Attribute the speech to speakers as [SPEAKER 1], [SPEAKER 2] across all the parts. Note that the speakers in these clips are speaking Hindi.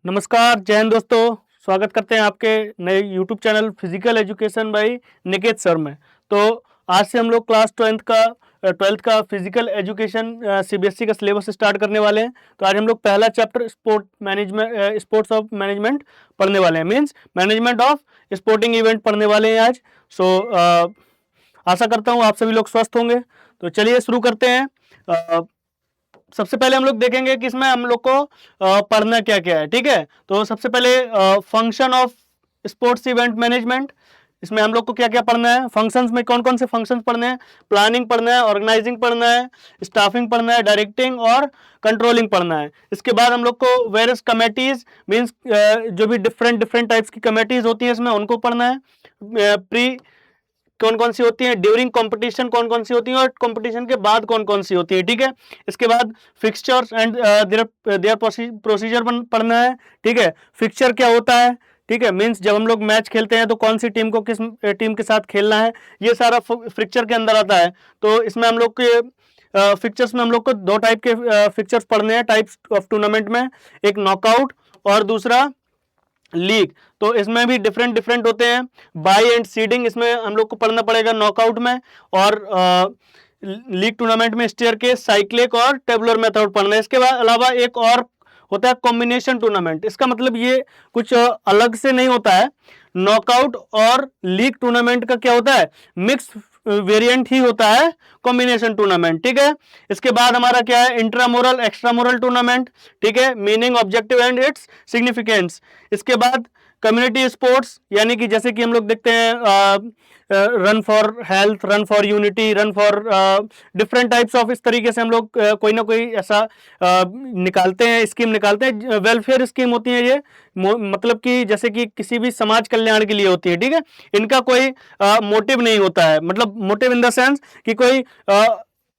[SPEAKER 1] नमस्कार, जय हिंद दोस्तों। स्वागत करते हैं आपके नए YouTube channel physical education by Niket sir में। तो आज से हम लोग क्लास 12th का फिजिकल एजुकेशन सीबीएसई का सिलेबस स्टार्ट करने वाले हैं। तो आज हम लोग पहला चैप्टर स्पोर्ट्स ऑफ मैनेजमेंट पढ़ने वाले हैं, means management of sporting event पढ़ने वाले हैं आज। आशा करता हूँ आप सभी लोग स्वस्थ होंगे। तो चलिए शुरू करते हैं। सबसे पहले हम लोग देखेंगे कि इसमें हम लोग को पढ़ना क्या क्या है। ठीक है, तो सबसे पहले function of sports event management, इसमें हम लोग को क्या क्या पढ़ना है। फंक्शंस में कौन कौन से फंक्शंस पढ़ने हैं, प्लानिंग पढ़ना है, ऑर्गेनाइजिंग पढ़ना है, स्टाफिंग पढ़ना है, डायरेक्टिंग और कंट्रोलिंग पढ़ना है। इसके बाद हम लोग को वेरियस कमेटीज मीन्स जो भी डिफरेंट टाइप्स की कमेटीज होती हैं इसमें उनको पढ़ना है। प्री कौन कौन सी होती हैं, ड्यूरिंग कंपटीशन कौन कौन सी होती हैं और कंपटीशन के बाद कौन कौन सी होती है। ठीक है, इसके बाद फिक्सचर्स एंड देयर प्रोसीजर पढ़ना है। ठीक है, फिक्सचर क्या होता है, ठीक है, मींस जब हम लोग मैच खेलते हैं तो कौन सी टीम को किस टीम के साथ खेलना है, ये सारा फिक्सचर के अंदर आता है। तो इसमें हम लोग के फिक्सचर्स में हम लोग को दो टाइप के फिक्सचर्स पढ़ने हैं टाइप्स ऑफ टूर्नामेंट में, एक नॉकआउट और दूसरा लीग। तो इसमें भी डिफरेंट होते हैं। बाई एंड सीडिंग इसमें हम लोग को पढ़ना पड़ेगा नॉकआउट में, और लीग टूर्नामेंट में स्टेयरकेस, साइक्लिक और टेबुलर मेथड पढ़ना है। इसके बाद अलावा एक और होता है कॉम्बिनेशन टूर्नामेंट। इसका मतलब ये कुछ अलग से नहीं होता है। नॉकआउट और लीग टूर्नामेंट का क्या होता है, मिक्स वेरिएंट ही होता है कॉम्बिनेशन टूर्नामेंट। ठीक है, इसके बाद हमारा क्या है, इंट्रामोरल एक्स्ट्रामोरल टूर्नामेंट। ठीक है, meaning, objective and its significance. इसके बाद कम्युनिटी स्पोर्ट्स, यानी कि जैसे कि हम लोग देखते हैं run for health, run for unity, run for different types of, इस तरीके से हम लोग कोई ना कोई ऐसा निकालते हैं, स्कीम निकालते हैं। वेलफेयर स्कीम होती है ये, मतलब कि जैसे कि किसी भी समाज कल्याण के लिए होती है। ठीक है, इनका कोई मोटिव नहीं होता है, मतलब मोटिव इन द सेंस कि कोई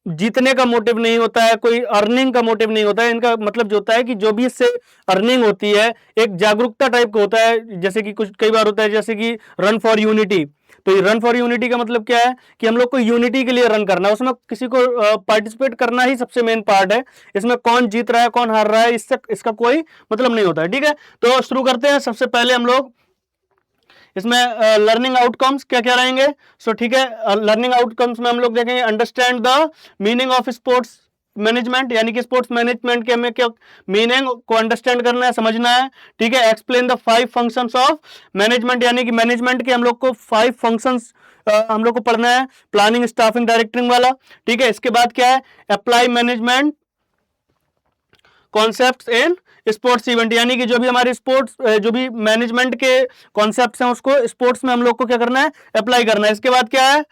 [SPEAKER 1] जीतने का मोटिव नहीं होता है, कोई अर्निंग का मोटिव नहीं होता है। इनका मतलब जो होता है कि जो भी इससे अर्निंग होती है एक जागरूकता टाइप का होता है। जैसे कि कुछ कई बार होता है जैसे कि रन फॉर यूनिटी। तो रन फॉर यूनिटी का मतलब क्या है कि हम लोग को यूनिटी के लिए रन करना है, उसमें किसी को पार्टिसिपेट करना ही सबसे मेन पार्ट है। इसमें कौन जीत रहा है कौन हार रहा है इसका कोई मतलब नहीं होता है। ठीक है, तो शुरू करते हैं। सबसे पहले हम लोग इसमें लर्निंग आउटकम्स क्या क्या रहेंगे। ठीक है, लर्निंग आउटकम्स में हम लोग देखेंगे understand the meaning of sports management, यानी कि स्पोर्ट्स मैनेजमेंट के हमें क्या मीनिंग को अंडरस्टैंड करना है, समझना है। ठीक है, explain the 5 functions of management, यानी कि मैनेजमेंट के हम लोग को 5 फंक्शंस हम लोग को पढ़ना है, प्लानिंग, स्टाफिंग, डायरेक्टिंग वाला। ठीक है, इसके बाद क्या है, apply management concepts in sports event, यानी कि जो भी हमारे स्पोर्ट्स जो भी मैनेजमेंट के कॉन्सेप्ट्स हैं उसको स्पोर्ट्स में हम लोग को क्या करना है, अप्लाई करना है। इसके बाद क्या है,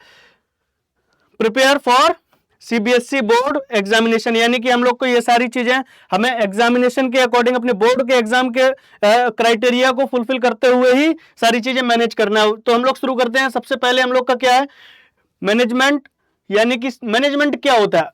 [SPEAKER 1] prepare for CBSE board examination, यानी कि हम लोग को ये सारी चीजें हमें एग्जामिनेशन के अकॉर्डिंग अपने बोर्ड के एग्जाम के क्राइटेरिया को फुलफिल करते हुए ही सारी चीजें मैनेज करना है। तो हम लोग शुरू करते हैं। सबसे पहले हम लोग का क्या है, मैनेजमेंट, यानी कि मैनेजमेंट क्या होता है।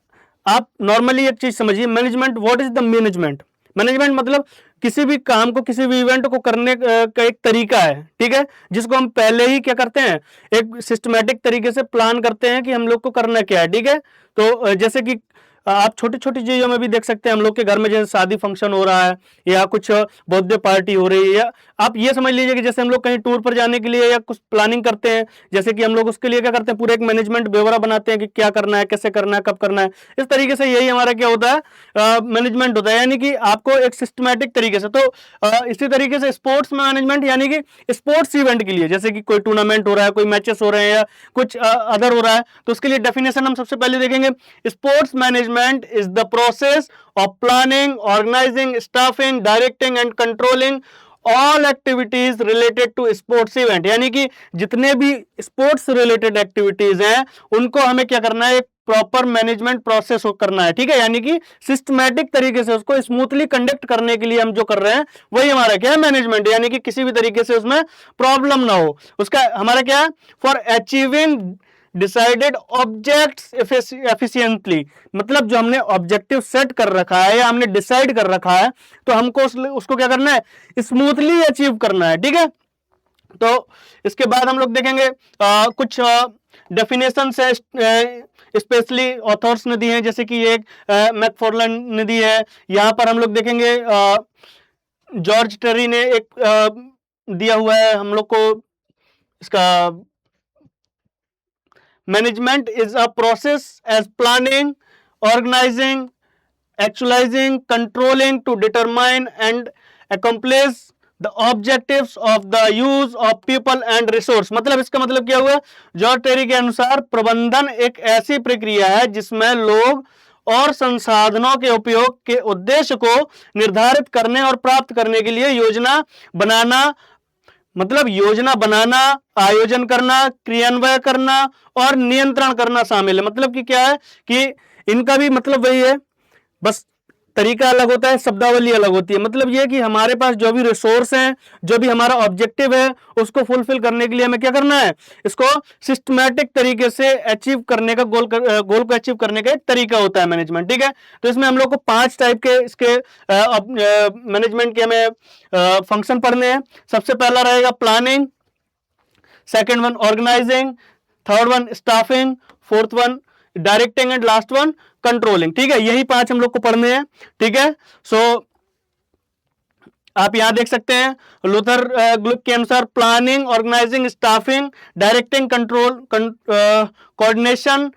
[SPEAKER 1] आप नॉर्मली एक चीज समझिए, management, what is the management. Management मतलब किसी भी काम को, किसी भी इवेंट को करने का एक तरीका है। ठीक है, जिसको हम पहले ही क्या करते हैं, एक सिस्टमैटिक तरीके से प्लान करते हैं कि हम लोग को करना क्या है। ठीक है, तो जैसे कि आप छोटी छोटी चीजों में भी देख सकते हैं, हम लोग के घर में जैसे शादी फंक्शन हो रहा है या कुछ बर्थडे पार्टी हो रही है, या आप ये समझ लीजिए कि जैसे हम लोग कहीं टूर पर जाने के लिए या कुछ प्लानिंग करते हैं, जैसे कि हम लोग उसके लिए क्या करते हैं, पूरे एक मैनेजमेंट ब्यौरा बनाते हैं कि क्या करना है, कैसे करना है, कब करना है। इस तरीके से यही हमारा क्या होता है, मैनेजमेंट होता है, यानी कि आपको एक सिस्टमैटिक तरीके से। तो इसी तरीके से स्पोर्ट्स मैनेजमेंट, यानी कि स्पोर्ट्स इवेंट के लिए, जैसे कि कोई टूर्नामेंट हो रहा है, कोई मैचेस हो रहे हैं या कुछ अदर हो रहा है, तो उसके लिए डेफिनेशन हम सबसे पहले देखेंगे। Sports management is the process of planning, organizing, staffing, directing and controlling all activities related to sports event, यानी कि जितने भी स्पोर्ट्स रिलेटेड एक्टिविटीज हैं उनको हमें क्या करना है, एक प्रॉपर मैनेजमेंट प्रोसेस करना है। ठीक है, यानी कि सिस्टमैटिक तरीके से उसको स्मूथली कंडक्ट करने के लिए हम जो कर रहे हैं वही हमारा क्या है, मैनेजमेंट, यानी कि किसी भी तरीके से उसमें प्रॉब्लम ना हो। उसका हमारा क्या है, for achieving decided objects efficiently, मतलब जो हमने ऑब्जेक्टिव सेट कर रखा है या हमने डिसाइड कर रखा है तो हमको उसको क्या करना है, स्मूथली अचीव करना है। ठीक है, तो इसके बाद हम लोग देखेंगे कुछ डेफिनेशन है, स्पेशली ऑथर्स ने दी है, जैसे कि एक मैकफॉर्लन ने दी है। यहां पर हम लोग देखेंगे जॉर्ज टेरी ने एक दिया हुआ है हम लोग को इसका, management is a process as planning, organizing, actualizing, controlling to determine and accomplish the objectives of the use of people and resource। मतलब इसका मतलब क्या हुआ, जॉर्ज टेरी के अनुसार प्रबंधन एक ऐसी प्रक्रिया है जिसमें लोग और संसाधनों के उपयोग के उद्देश्य को निर्धारित करने और प्राप्त करने के लिए योजना बनाना, मतलब योजना बनाना, आयोजन करना, क्रियान्वयन करना और नियंत्रण करना शामिल है। मतलब कि क्या है कि इनका भी मतलब वही है, बस तरीका अलग होता है, शब्दावली अलग होती है। मतलब ये कि हमारे पास जो भी रिसोर्स हैं, जो भी हमारा ऑब्जेक्टिव है, उसको फुलफिल करने के लिए हमें क्या करना है, इसको सिस्टमैटिक तरीके से अचीव करने का गोल को अचीव करने का एक तरीका होता है मैनेजमेंट। ठीक है, तो इसमें हम लोग को 5 टाइप के इसके मैनेजमेंट के हमें फंक्शन पढ़ने हैं। सबसे पहला रहेगा planning, second one organizing, third one staffing, fourth one directing and last one controlling. ठीक है, यही 5 हम लोग को पढ़ने हैं। ठीक है, सो आप यहां देख सकते हैं लूथर ग्लुक के अनुसार planning, organizing, staffing, directing, control, coordination,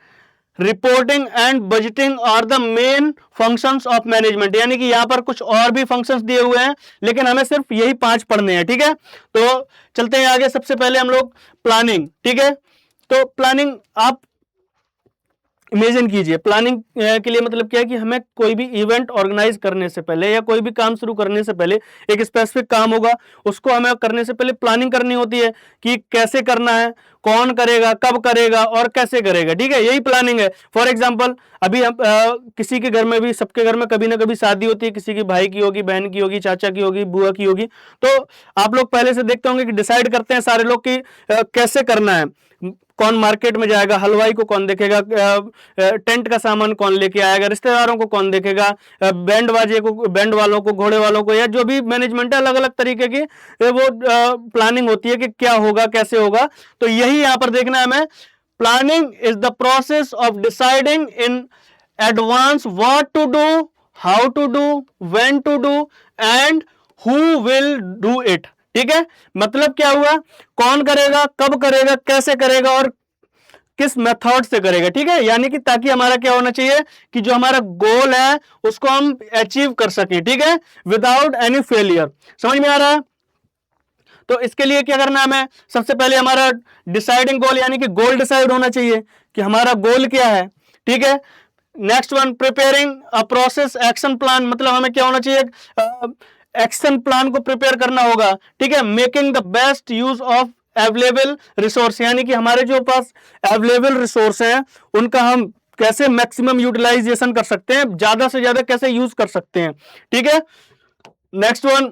[SPEAKER 1] reporting and budgeting are the main functions of management. यानी कि यहां पर कुछ और भी फंक्शंस दिए हुए हैं, लेकिन हमें सिर्फ यही 5 पढ़ने हैं। ठीक है, तो चलते हैं आगे। सबसे पहले हम लोग प्लानिंग। ठीक है, तो प्लानिंग आप इमेजिन कीजिए, प्लानिंग के लिए मतलब क्या है कि हमें कोई भी इवेंट ऑर्गेनाइज करने से पहले या कोई भी काम शुरू करने से पहले, एक स्पेसिफिक काम होगा, उसको हमें करने से पहले प्लानिंग करनी होती है कि कैसे करना है, कौन करेगा, कब करेगा और कैसे करेगा। ठीक है, यही प्लानिंग है। फॉर एग्जांपल अभी हम किसी के घर में भी, सबके घर में कभी ना कभी शादी होती है, किसी की भाई की होगी, बहन की होगी, चाचा की होगी, बुआ की होगी, तो आप लोग पहले से देखते होंगे कि डिसाइड करते हैं सारे लोग कि कैसे करना है, कौन मार्केट में जाएगा, हलवाई को कौन देखेगा, टेंट का सामान कौन लेके आएगा, रिश्तेदारों को कौन देखेगा, बैंड बाजे को, बैंड वालों को, घोड़े वालों को, या जो भी मैनेजमेंट है, अलग अलग तरीके की वो प्लानिंग होती है कि क्या होगा, कैसे होगा। तो यही यहां पर देखना है हमें, planning is the process of deciding in advance what to do, how to do, when to do and who will do it. ठीक है, मतलब क्या हुआ, कौन करेगा, कब करेगा, कैसे करेगा और किस मेथड से करेगा। ठीक है, यानी कि ताकि हमारा क्या होना चाहिए कि जो हमारा गोल है उसको हम अचीव कर सकें। ठीक है, विदाउट एनी फेलियर। समझ में आ रहा है? तो इसके लिए क्या करना है हमें, सबसे पहले हमारा डिसाइडिंग गोल, यानी कि गोल डिसाइड होना चाहिए कि हमारा गोल क्या है। ठीक है, next one preparing a process action plan, मतलब हमें क्या होना चाहिए, एक्शन प्लान को प्रिपेयर करना होगा। ठीक है, making the best use of available resource, यानी कि हमारे जो पास अवेलेबल रिसोर्स हैं उनका हम कैसे मैक्सिमम यूटिलाइजेशन कर सकते हैं, ज्यादा से ज्यादा कैसे यूज कर सकते हैं। ठीक है, next one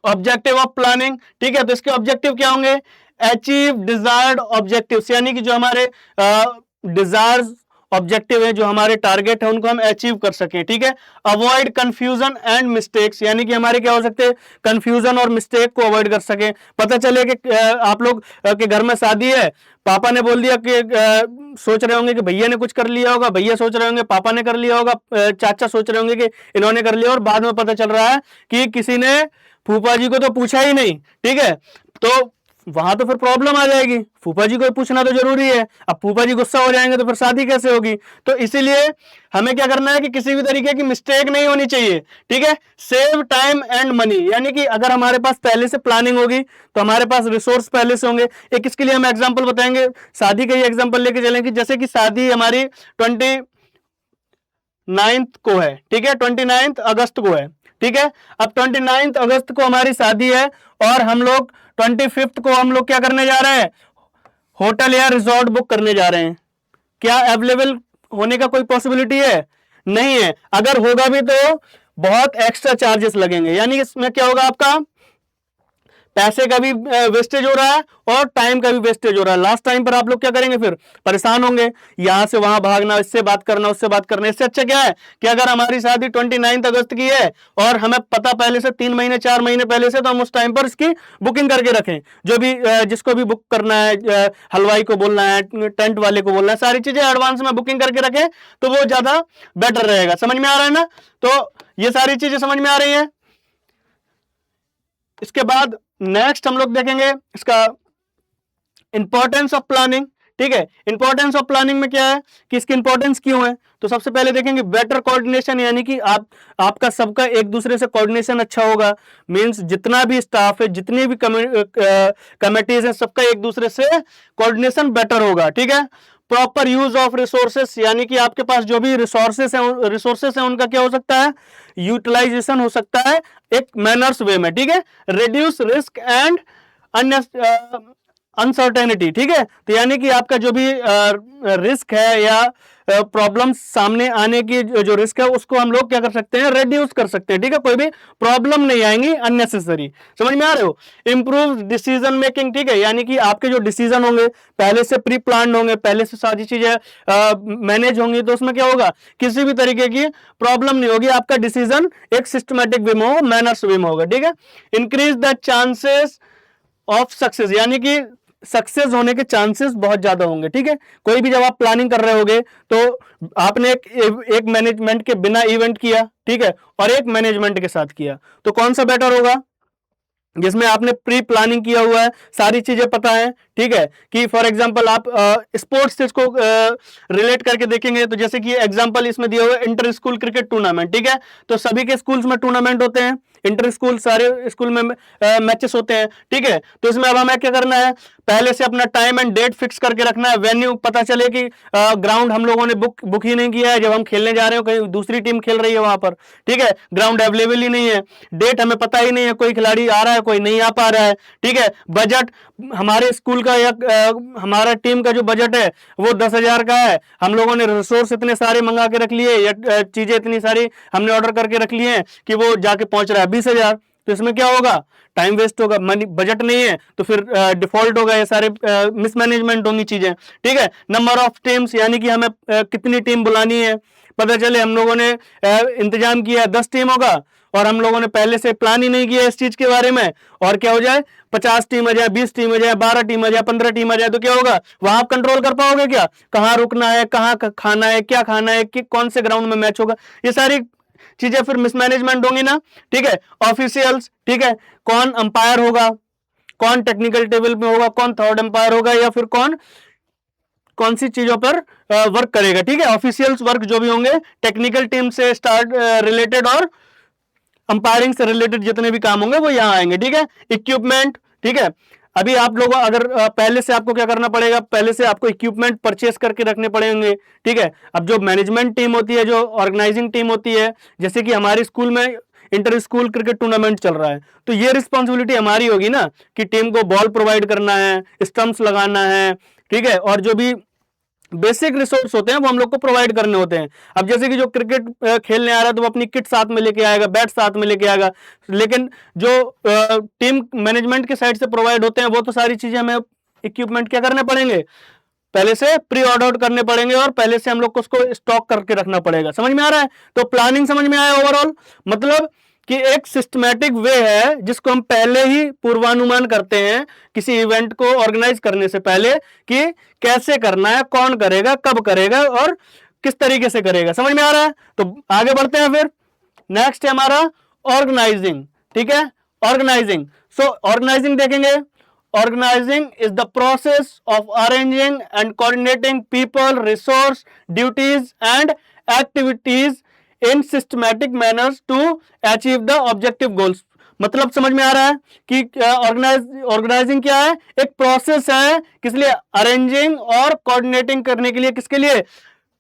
[SPEAKER 1] objective of planning. ठीक है, तो इसके ऑब्जेक्टिव क्या होंगे, अचीव डिजायर्ड ऑब्जेक्टिव्स, यानी कि जो हमारे डिजायर्स ऑब्जेक्टिव है, जो हमारे टारगेट है, उनको हम अचीव कर सकें। ठीक है, अवॉइड कंफ्यूजन एंड मिस्टेक्स, यानी कि हमारे क्या हो सकते हैं, कंफ्यूजन और मिस्टेक को अवॉइड कर सकें। पता चले कि आप लोग के घर में शादी है, पापा ने बोल दिया कि सोच रहे होंगे कि भैया ने कुछ कर लिया होगा, भैया सोच रहे होंगे पापा ने कर लिया होगा, चाचा सोच रहे होंगे कि इन्होंने कर लिया, और बाद में पता चल रहा है कि किसी ने फूफा जी को तो पूछा ही नहीं। ठीक है, तो वहां तो फिर प्रॉब्लम आ जाएगी, फूफा जी को पूछना तो जरूरी है, अब फूफा जी गुस्सा हो जाएंगे तो फिर शादी कैसे होगी। तो इसीलिए हमें क्या करना है कि किसी भी तरीके की मिस्टेक नहीं होनी चाहिए। ठीक है, सेव टाइम एंड मनी, यानी कि अगर हमारे पास पहले से प्लानिंग होगी तो हमारे पास रिसोर्स पहले से होंगे। एक इसके लिए हम एग्जाम्पल बताएंगे, शादी का ही एग्जाम्पल लेके चलेंगे, जैसे कि शादी हमारी 29 को है। ठीक है, 29 अगस्त को है। ठीक है, अब 29 अगस्त को हमारी शादी है और हम लोग 25 को हम लोग क्या करने जा रहे हैं, होटल या रिजॉर्ट बुक करने जा रहे हैं। क्या अवेलेबल होने का कोई पॉसिबिलिटी है? नहीं है। अगर होगा भी तो बहुत एक्स्ट्रा चार्जेस लगेंगे, यानी इसमें क्या होगा, आपका पैसे का भी वेस्टेज हो रहा है और टाइम का भी वेस्टेज हो रहा है। लास्ट टाइम पर आप लोग क्या करेंगे, फिर परेशान होंगे, यहां से वहां भागना, इससे बात करना, उससे बात करना। इससे अच्छा क्या है कि अगर हमारी शादी 29 अगस्त की है और हमें पता पहले से 3 महीने 4 महीने पहले से, तो हम उस टाइम पर इसकी बुकिंग करके रखें। जो भी जिसको भी बुक करना है, हलवाई को बोलना है, टेंट वाले को बोलना है, सारी चीजें एडवांस में बुकिंग करके रखें तो वो ज्यादा बेटर रहेगा। समझ में आ रहा है ना? तो ये सारी चीजें समझ में आ रही है? इसके बाद नेक्स्ट हम लोग देखेंगे इसका इंपॉर्टेंस ऑफ प्लानिंग। ठीक है, इंपॉर्टेंस ऑफ प्लानिंग में क्या है कि इसकी इंपॉर्टेंस क्यों है, तो सबसे पहले देखेंगे बेटर कोऑर्डिनेशन, यानी कि आपका सबका एक दूसरे से कोऑर्डिनेशन अच्छा होगा। मींस जितना भी स्टाफ है, जितनी भी कमिटीज है, सबका एक दूसरे से कोऑर्डिनेशन बेटर होगा। ठीक है, प्रॉपर यूज ऑफ रिसोर्सेस, यानी कि आपके पास जो भी रिसोर्सेस हैं उनका क्या हो सकता है, यूटिलाइजेशन हो सकता है एक मैनर्स वे में। ठीक है, रिड्यूस रिस्क एंड अनसर्टेनिटी। ठीक है, तो यानी कि आपका जो भी रिस्क है या प्रॉब्लम सामने आने की जो रिस्क है उसको हम लोग क्या कर सकते हैं, रिड्यूस कर सकते हैं। ठीक है, कोई भी प्रॉब्लम नहीं आएंगी अननेसेसरी। समझ में आ रहे हो, इंप्रूव डिसीजन मेकिंग। ठीक है, यानी कि आपके जो डिसीजन होंगे पहले से प्री प्लान होंगे, पहले से सारी चीजें मैनेज होंगी, तो उसमें क्या होगा, किसी भी तरीके की प्रॉब्लम नहीं होगी, आपका डिसीजन एक सिस्टमेटिक वे में होगा, मैनर्स वे में होगा। ठीक है, increase the chances of success, यानी कि सक्सेस होने के चांसेस बहुत ज्यादा होंगे। ठीक है, कोई भी जब आप प्लानिंग कर रहे होगे तो आपने एक मैनेजमेंट के बिना इवेंट किया, ठीक है, और एक मैनेजमेंट के साथ किया, तो कौन सा बेटर होगा, जिसमें आपने प्री प्लानिंग किया हुआ है, सारी चीजें पता है। ठीक है, कि फॉर एग्जांपल आप स्पोर्ट्स से इसको रिलेट करके देखेंगे, तो जैसे कि एग्जांपल इसमें दिया हुआ है इंटर स्कूल क्रिकेट टूर्नामेंट। ठीक है, तो सभी के स्कूल्स में टूर्नामेंट होते हैं, इंटर स्कूल सारे स्कूल में मैचेस होते हैं। ठीक है, तो इसमें अब हमें क्या करना है, पहले से अपना टाइम एंड डेट फिक्स करके रखना है, वेन्यू पता चले कि ग्राउंड हम लोगों ने बुक ही नहीं किया है, जब हम खेलने जा रहे हो कहीं दूसरी टीम खेल रही है वहां पर। ठीक है, ग्राउंड अवेलेबल ही नहीं है, डेट हमें पता ही नहीं है, कोई खिलाड़ी आ रहा है कोई नहीं आ पा रहा है। ठीक है, बजट हमारे स्कूल का या हमारा टीम का जो बजट है वो 10,000 का है, हम लोगों ने रिसोर्स इतने सारे मंगा के रख लिए या चीजें इतनी सारी हमने ऑर्डर करके रख लिए हैं कि वो जाके पहुंच रहा है 20,000, तो इसमें क्या होगा, टाइम वेस्ट होगा, मनी बजट नहीं है तो फिर डिफॉल्ट होगा, ये सारे मिसमैनेजमेंट होंगी चीजें। ठीक है, नंबर ऑफ टीम्स, यानी कि हमें कितनी टीम बुलानी है, पता चले हम लोगों ने इंतजाम किया 10 टीमों का और हम लोगों ने पहले से प्लान ही नहीं किया इस चीज के बारे में, और क्या हो जाए 50 टीम आ जाए, 20 टीम आ जाए, 12 टीम आ जाए, 15 टीम आ जाए, तो क्या होगा, वहां आप कंट्रोल कर पाओगे क्या, कहाँ रुकना है, कहाँ खाना है, क्या खाना है, कि कौन से ग्राउंड में मैच होगा, ये सारी चीजें फिर मिसमैनेजमेंट होंगी ना। ठीक है, ऑफिशियल्स, ठीक है, कौन अंपायर होगा, कौन टेक्निकल टेबल में होगा, कौन थर्ड अंपायर होगा, या फिर कौन सी चीजों पर वर्क करेगा। ठीक है, ऑफिशियल्स वर्क जो भी होंगे टेक्निकल टीम से स्टार्ट रिलेटेड और अंपायरिंग से रिलेटेड जितने भी काम होंगे वो यहां आएंगे। ठीक है, इक्विपमेंट, ठीक है, अभी आप लोग अगर पहले से आपको क्या करना पड़ेगा, पहले से आपको इक्विपमेंट परचेस करके रखने पड़ेंगे। ठीक है, अब जो मैनेजमेंट टीम होती है, जो ऑर्गेनाइजिंग टीम होती है, जैसे कि हमारे स्कूल में इंटर स्कूल क्रिकेट टूर्नामेंट चल रहा है, तो ये रिस्पॉन्सिबिलिटी हमारी होगी ना कि टीम को बॉल प्रोवाइड करना है, स्टंप्स लगाना है। ठीक है, और जो भी बेसिक रिसोर्स होते हैं वो हम लोग को प्रोवाइड करने होते हैं। अब जैसे कि जो क्रिकेट खेलने आ रहा है तो वो अपनी किट साथ में लेके आएगा, बैट साथ में लेके आएगा, लेकिन जो टीम मैनेजमेंट के साइड से प्रोवाइड होते हैं वो तो सारी चीजें हमें इक्विपमेंट क्या करने पड़ेंगे, पहले से प्री ऑर्डर करने पड़ेंगे और पहले से हम लोग को उसको स्टॉक करके रखना पड़ेगा। समझ में आ रहा है, तो प्लानिंग समझ में आया ओवरऑल, मतलब कि एक सिस्टमैटिक वे है जिसको हम पहले ही पूर्वानुमान करते हैं किसी इवेंट को ऑर्गेनाइज करने से पहले कि कैसे करना है, कौन करेगा, कब करेगा और किस तरीके से करेगा। समझ में आ रहा है, तो आगे बढ़ते हैं। फिर नेक्स्ट है हमारा ऑर्गेनाइजिंग। ठीक है, ऑर्गेनाइजिंग, सो ऑर्गेनाइजिंग देखेंगे। Organizing is the process of arranging and coordinating people, resource, duties and activities in systematic manners to achieve the objective goals। मतलब समझ में आ रहा है कि ऑर्गेनाइजिंग क्या है, एक प्रोसेस है किस लिए, अरेंजिंग और कोऑर्डिनेटिंग करने के लिए, किसके लिए,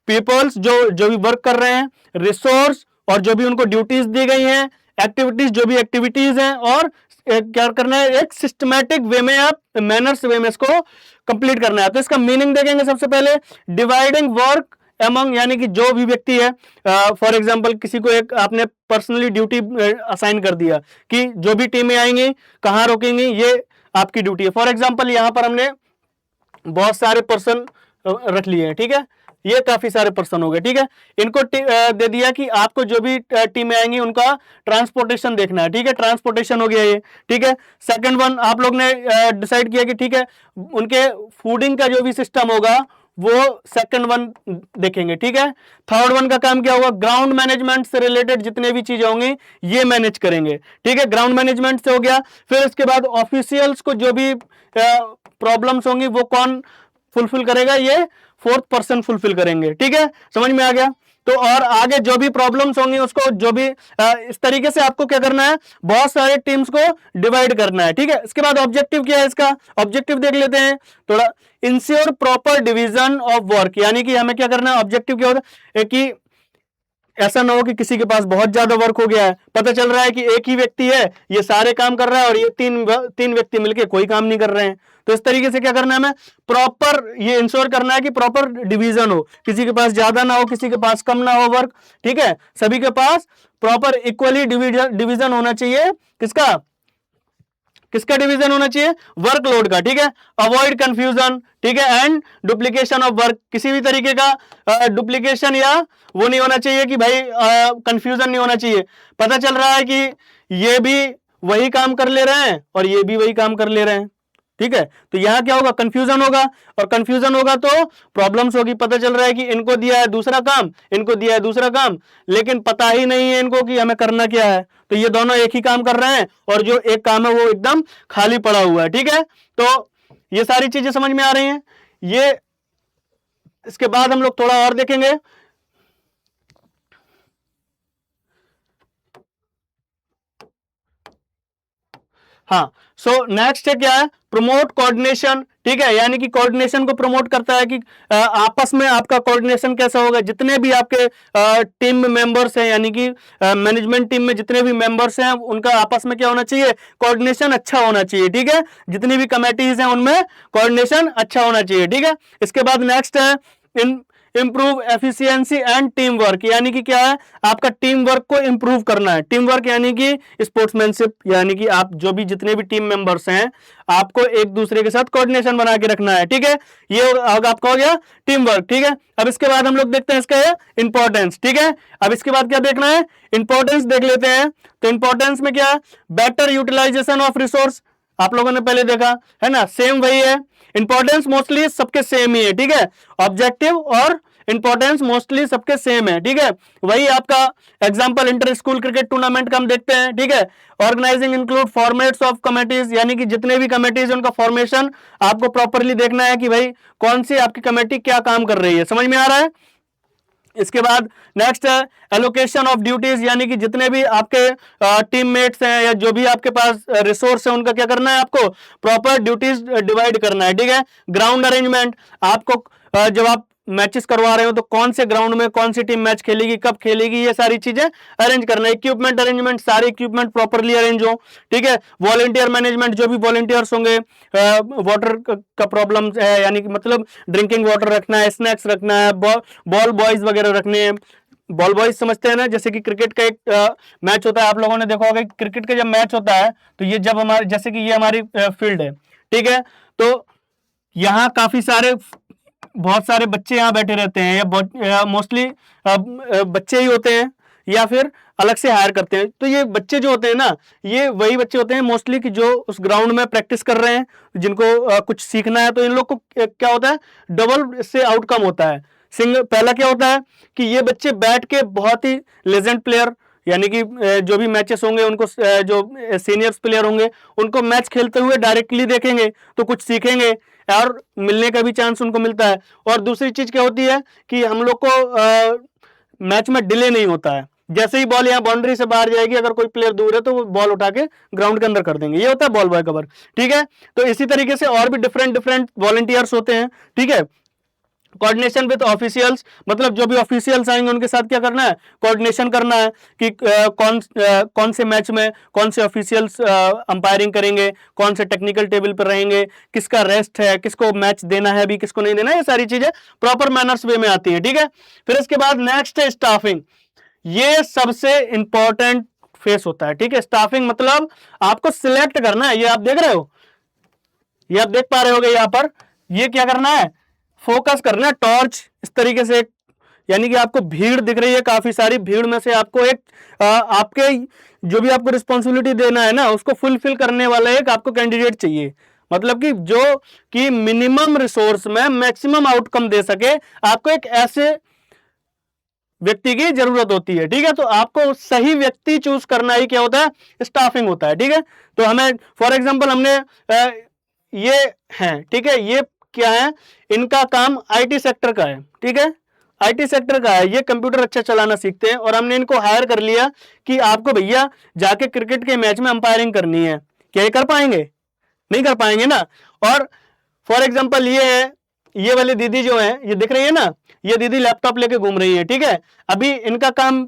[SPEAKER 1] पीपल्स जो भी वर्क कर रहे हैं, रिसोर्स और जो भी उनको ड्यूटीज दी गई हैं, एक्टिविटीज जो भी एक्टिविटीज हैं, और क्या करना है, एक सिस्टमैटिक वे में, आप मैनर्स वे में इसको कंप्लीट करना है। तो इसका मीनिंग देखेंगे सबसे पहले, डिवाइडिंग वर्क एमंग, यानी कि जो भी व्यक्ति है, फॉर एग्जांपल किसी को एक आपने पर्सनली ड्यूटी असाइन कर दिया कि जो भी टीमें आएंगी कहाँ रोकेंगी, ये आपकी ड्यूटी है। फॉर एग्जांपल यहां पर हमने बहुत सारे पर्सन रख लिए हैं। ठीक है, ये काफी सारे पर्सन हो गए। ठीक है, इनको दे दिया कि आपको जो भी टीमें आएंगी उनका ट्रांसपोर्टेशन देखना है। ठीक है, ट्रांसपोर्टेशन हो गया ये। ठीक है, सेकंड वन आप लोग ने डिसाइड किया कि ठीक है उनके फूडिंग का जो भी सिस्टम होगा वो सेकंड वन देखेंगे, ठीक है। थर्ड वन का काम क्या होगा, ग्राउंड मैनेजमेंट से रिलेटेड जितने भी चीजें होंगी ये मैनेज करेंगे, ठीक है। ग्राउंड मैनेजमेंट से हो गया। फिर उसके बाद ऑफिशियल्स को जो भी प्रॉब्लम्स होंगी वो कौन फुलफिल करेगा, ये फोर्थ पर्सन फुलफिल करेंगे, ठीक है। समझ में आ गया। तो और आगे जो भी प्रॉब्लम्स होंगी उसको जो भी इस तरीके से आपको क्या करना है, बहुत सारे टीम्स को डिवाइड करना है, ठीक है। इसके बाद ऑब्जेक्टिव क्या है, इसका ऑब्जेक्टिव देख लेते हैं थोड़ा। Ensure proper division of work, यानी कि हमें क्या करना है, ऑब्जेक्टिव क्या होता है कि ऐसा ना हो कि किसी के पास बहुत ज्यादा वर्क हो गया है, पता चल रहा है कि एक ही व्यक्ति है ये सारे काम कर रहा है और ये तीन व्यक्ति मिलके कोई काम नहीं कर रहे हैं। तो इस तरीके से क्या करना है, हमें प्रॉपर ये इंश्योर करना है कि प्रॉपर डिवीजन हो, किसी के पास ज्यादा ना हो किसी के पास कम ना हो वर्क, ठीक है। सभी के पास प्रॉपर इक्वली डिवीजन होना चाहिए, किसका किसका डिवीजन होना चाहिए, वर्कलोड का, ठीक है। अवॉइड कंफ्यूजन, ठीक है, एंड डुप्लीकेशन ऑफ वर्क, किसी भी तरीके का डुप्लीकेशन या वो नहीं होना चाहिए कि भाई कंफ्यूजन नहीं होना चाहिए। पता चल रहा है कि ये भी वही काम कर ले रहे हैं और ये भी वही काम कर ले रहे हैं, ठीक है। तो यहां क्या होगा, कंफ्यूजन होगा, और कंफ्यूजन होगा तो प्रॉब्लम्स होगी। पता चल रहा है कि इनको दिया है दूसरा काम, इनको दिया है दूसरा काम, लेकिन पता ही नहीं है इनको कि हमें करना क्या है। तो ये दोनों एक ही काम कर रहे हैं और जो एक काम है वो एकदम खाली पड़ा हुआ है, ठीक है। तो ये सारी चीजें समझ में आ रही हैं। ये इसके बाद हम लोग थोड़ा और देखेंगे। हाँ, सो नेक्स्ट है क्या है, प्रमोट कोऑर्डिनेशन, ठीक है। यानी कि कोऑर्डिनेशन को प्रमोट करता है कि आपस में आपका कोऑर्डिनेशन कैसा होगा, जितने भी आपके टीम मेंबर्स हैं, यानी कि मैनेजमेंट टीम में जितने भी मेंबर्स हैं उनका आपस में क्या होना चाहिए, कोऑर्डिनेशन अच्छा होना चाहिए, ठीक है। जितनी भी कमेटीज हैं उनमें कोऑर्डिनेशन अच्छा होना चाहिए, ठीक है। इसके बाद नेक्स्ट है in improve efficiency and team work, यानी कि क्या है, आपका टीम वर्क को इंप्रूव करना है। टीम वर्क यानी कि स्पोर्ट्समैनशिप, यानी कि आप जो भी जितने भी टीम मेंबर्स हैं आपको एक दूसरे के साथ कोऑर्डिनेशन बना के रखना है, ठीक है। ये आपका हो गया टीम वर्क, ठीक है। अब इसके बाद हम लोग देखते हैं इसका इंपॉर्टेंस, ठीक है। अब इसके बाद क्या देखना है, इंपॉर्टेंस देख लेते हैं। तो इंपॉर्टेंस में क्या है, बेटर यूटिलाइजेशन ऑफ रिसोर्स, आप लोगों ने पहले देखा है ना, सेम वही है। इंपॉर्टेंस मोस्टली सबके सेम ही है, ठीक है। ऑब्जेक्टिव और इंपॉर्टेंस मोस्टली सबके सेम है, ठीक है। वही आपका example inter school cricket tournament का हम देखते हैं, ठीक है। Organizing include formats of committees, यानी कि जितने भी कमेटीज उनका फॉर्मेशन आपको प्रॉपरली देखना है कि भाई कौन सी आपकी कमेटी क्या काम कर रही है, समझ में आ रहा है। इसके बाद नेक्स्ट है एलोकेशन ऑफ ड्यूटीज, यानी कि जितने भी आपके टीममेट्स हैं या जो भी आपके पास रिसोर्स है उनका क्या करना है, आपको प्रॉपर ड्यूटीज डिवाइड करना है, ठीक है। ग्राउंड अरेंजमेंट, आपको जब आप मैचेस करवा रहे हो तो कौन से ग्राउंड में कौन सी टीम मैच खेलेगी, कब खेलेगी, ये सारी चीजें अरेंज करना है। इक्विपमेंट अरेंजमेंट, सारे इक्विपमेंट प्रॉपरली अरेंज हो, ठीक है। वॉलंटियर मैनेजमेंट, जो भी वॉलंटियर्स होंगे, वाटर का प्रॉब्लम है, यानी कि मतलब ड्रिंकिंग वाटर रखना है, स्नैक्स रखना है, बॉल बॉयज वगैरह रखने हैं। बॉल बॉयज समझते हैं ना, जैसे कि क्रिकेट का एक मैच होता है, आप लोगों ने देखा होगा क्रिकेट का जब मैच होता है तो ये जब हमारे, जैसे कि ये हमारी फील्ड है, ठीक है। तो यहाँ काफी सारे बहुत सारे बच्चे यहाँ बैठे रहते हैं, या मोस्टली बच्चे ही होते हैं या फिर अलग से हायर करते हैं। तो ये बच्चे जो होते हैं ना, ये वही बच्चे होते हैं मोस्टली कि जो उस ग्राउंड में प्रैक्टिस कर रहे हैं, जिनको कुछ सीखना है। तो इन लोग को क्या होता है, डबल से आउटकम होता है। पहला क्या होता है कि ये बच्चे बैठ के बहुत ही लेजेंड प्लेयर, यानी कि जो भी मैचेस होंगे उनको जो सीनियर्स प्लेयर होंगे उनको मैच खेलते हुए डायरेक्टली देखेंगे तो कुछ सीखेंगे और मिलने का भी चांस उनको मिलता है। और दूसरी चीज क्या होती है कि हम लोग को मैच में डिले नहीं होता है, जैसे ही बॉल यहाँ बाउंड्री से बाहर जाएगी, अगर कोई प्लेयर दूर है तो वो बॉल उठा के ग्राउंड के अंदर कर देंगे, ये होता है बॉल बॉय कवर, ठीक है। तो इसी तरीके से और भी डिफरेंट डिफरेंट वॉलंटियर्स होते हैं, ठीक है। कोऑर्डिनेशन विद ऑफिशियल्स, मतलब जो भी ऑफिशियल्स आएंगे उनके साथ क्या करना है, कोऑर्डिनेशन करना है कि कौन से मैच में कौन से ऑफिशियल्स अंपायरिंग करेंगे, कौन से टेक्निकल टेबल पर रहेंगे, किसका रेस्ट है, किसको मैच देना है अभी, किसको नहीं देना है, ये सारी चीजें प्रॉपर मैनर्स वे में आती है, ठीक है। फिर इसके बाद नेक्स्ट है स्टाफिंग, ये सबसे इंपॉर्टेंट फेस होता है, ठीक है। स्टाफिंग मतलब आपको सिलेक्ट करना है, ये आप देख रहे हो, ये आप देख पा रहे होगे यहाँ पर, ये क्या करना है, फोकस करना है, टॉर्च इस तरीके से, यानी कि आपको भीड़ दिख रही है, काफी सारी भीड़ में से आपको एक आपके जो भी आपको रिस्पॉन्सिबिलिटी देना है ना उसको फुलफिल करने वाला एक आपको कैंडिडेट चाहिए। मतलब कि जो कि मिनिमम रिसोर्स में मैक्सिमम आउटकम दे सके, आपको एक ऐसे व्यक्ति की जरूरत होती है। ठीक है, तो आपको सही व्यक्ति चूज करना ही क्या होता है, स्टाफिंग होता है। ठीक है, तो हमें फॉर एग्जांपल हमने ये है, ठीक है, ये क्या है, इनका काम आईटी सेक्टर का है। ठीक है, आईटी सेक्टर का है, ये कंप्यूटर अच्छा चलाना सीखते हैं और हमने इनको हायर कर लिया कि आपको भैया जाके क्रिकेट के मैच में अंपायरिंग करनी है। क्या ये कर पाएंगे? नहीं कर पाएंगे ना। और फॉर एग्जांपल ये है, ये वाली दीदी जो है, ये दिख रही है ना, ये दीदी लैपटॉप लेके घूम रही है। ठीक है, अभी इनका काम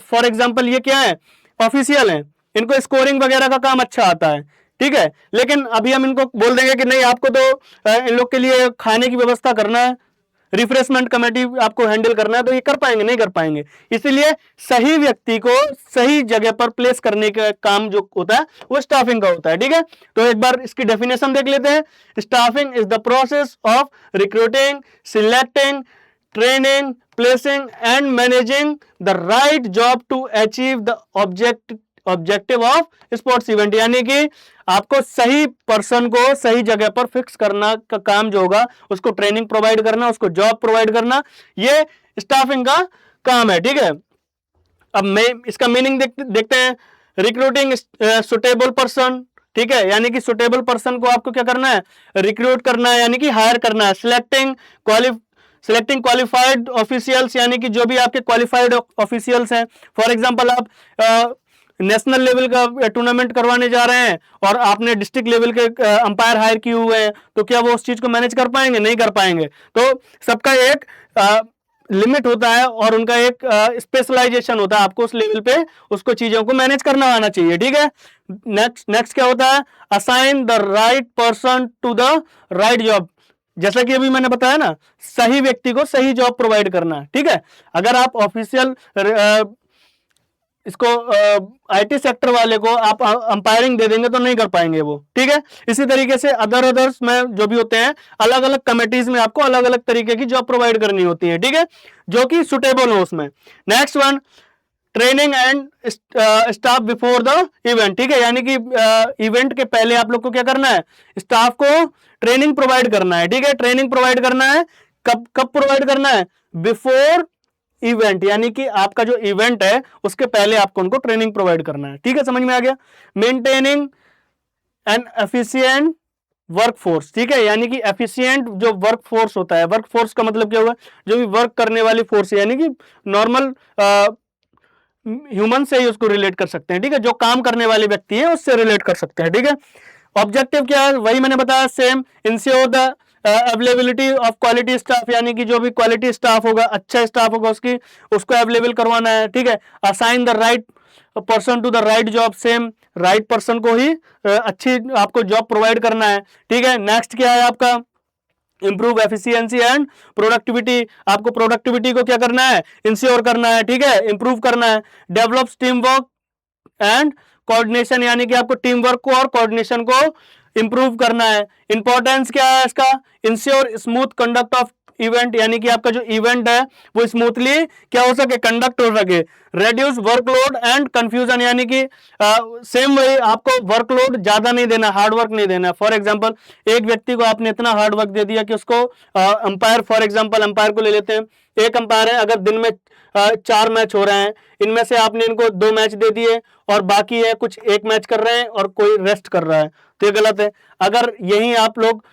[SPEAKER 1] फॉर एग्जांपल ये क्या है, ऑफिशियल है, इनको स्कोरिंग वगैरह का काम अच्छा आता है। ठीक है, लेकिन अभी हम इनको बोल देंगे कि नहीं आपको तो इन लोग के लिए खाने की व्यवस्था करना है, रिफ्रेशमेंट कमेटी आपको हैंडल करना है, तो ये कर पाएंगे? नहीं कर पाएंगे। इसलिए सही व्यक्ति को सही जगह पर प्लेस करने का काम जो होता है वो स्टाफिंग का होता है। ठीक है, तो एक बार इसकी डेफिनेशन देख लेते हैं। Staffing is the process of recruiting, selecting, training, placing and managing the right job to achieve the objective of sports event. यानी कि आपको सही पर्सन को सही जगह पर फिक्स करना का काम जो होगा, उसको ट्रेनिंग प्रोवाइड करना, उसको जॉब प्रोवाइड करना, ये स्टाफिंग का काम है। ठीक है, अब मैं इसका मीनिंग देखते हैं। रिक्रूटिंग सुटेबल पर्सन, ठीक है, यानी कि सुटेबल पर्सन को आपको क्या करना है, रिक्रूट करना है, यानी कि हायर करना है। सिलेक्टिंग क्वालिफाइड ऑफिशियल्स, यानी कि जो भी आपके क्वालिफाइड ऑफिशियल्स हैं। फॉर एग्जांपल आप नेशनल लेवल का टूर्नामेंट करवाने जा रहे हैं और आपने डिस्ट्रिक्ट लेवल के अंपायर हायर किए हुए हैं, तो क्या वो उस चीज को मैनेज कर पाएंगे? नहीं कर पाएंगे। तो सबका एक लिमिट होता है और उनका एक स्पेशलाइजेशन होता है, आपको उस लेवल पे उसको चीजों को मैनेज करना आना चाहिए। ठीक है, नेक्स्ट क्या होता है, assign the right person to the right job. जैसा कि अभी मैंने बताया ना, सही व्यक्ति को सही जॉब प्रोवाइड करना है। ठीक है, अगर आप ऑफिशियल इसको आईटी सेक्टर वाले को आप अंपायरिंग दे देंगे तो नहीं कर पाएंगे वो। ठीक है, इसी तरीके से अदर्स में जो भी होते हैं, अलग अलग कमेटीज में आपको अलग अलग तरीके की जॉब प्रोवाइड करनी होती है। ठीक है, जो कि सुटेबल हो उसमें। Next one, training and staff before the event. ठीक है, यानी कि इवेंट के पहले आप लोग को क्या करना है, स्टाफ को ट्रेनिंग प्रोवाइड करना है। ठीक है, ट्रेनिंग प्रोवाइड करना है, कब कब प्रोवाइड करना है, बिफोर इवेंट, यानी कि आपका जो इवेंट है उसके पहले आपको उनको ट्रेनिंग प्रोवाइड करना है। ठीक है, समझ में आ गया। Maintaining N efficient workforce. ठीक है, यानी कि एफिशिएंट जो वर्कफोर्स होता है, वर्कफोर्स का मतलब क्या हुआ, जो भी वर्क करने वाली फोर्स, यानी कि नॉर्मल ह्यूमन से ही उसको रिलेट कर सकते हैं। ठीक है, जो काम करने वाले व्यक्ति है उससे रिलेट कर सकते हैं। ठीक है, ऑब्जेक्टिव क्या है, वही मैंने बताया same, ensure the availability of quality staff, यानी कि जो भी क्वालिटी स्टाफ होगा, अच्छा स्टाफ होगा, उसको अवेलेबल करवाना है। ठीक है, assign the right person to the right job, same right person को ही अच्छी आपको जॉब प्रोवाइड करना है। ठीक है, नेक्स्ट क्या है आपका, इंप्रूव एफिशिएंसी एंड प्रोडक्टिविटी, आपको प्रोडक्टिविटी को क्या करना है, इंश्योर करना है। ठीक है, इंप्रूव करना है। Develop team work and coordination, यानी कि आपको टीम वर्क को और कोऑर्डिनेशन को इंप्रूव करना है। इंपॉर्टेंस क्या है इसका, ensure smooth conduct of event, यानी कि आपका जो इवेंट है वो स्मूथली क्या हो सके, कंडक्ट हो सके। रेड्यूस वर्कलोड एंड कंफ्यूजन, यानी कि सेम वही, आपको वर्कलोड ज्यादा नहीं देना, हार्ड वर्क नहीं देना। फॉर एग्जांपल एक व्यक्ति को आपने इतना हार्ड वर्क दे दिया कि उसको अंपायर, फॉर एग्जांपल अंपायर को ले लेते हैं, एक अंपायर है, अगर दिन में 4 मैच हो रहे हैं, इनमें से आपने इनको 2 मैच दे दिए और बाकी है कुछ 1 मैच कर रहे हैं और कोई रेस्ट कर रहा है, तो ये गलत है। अगर यही आप लोग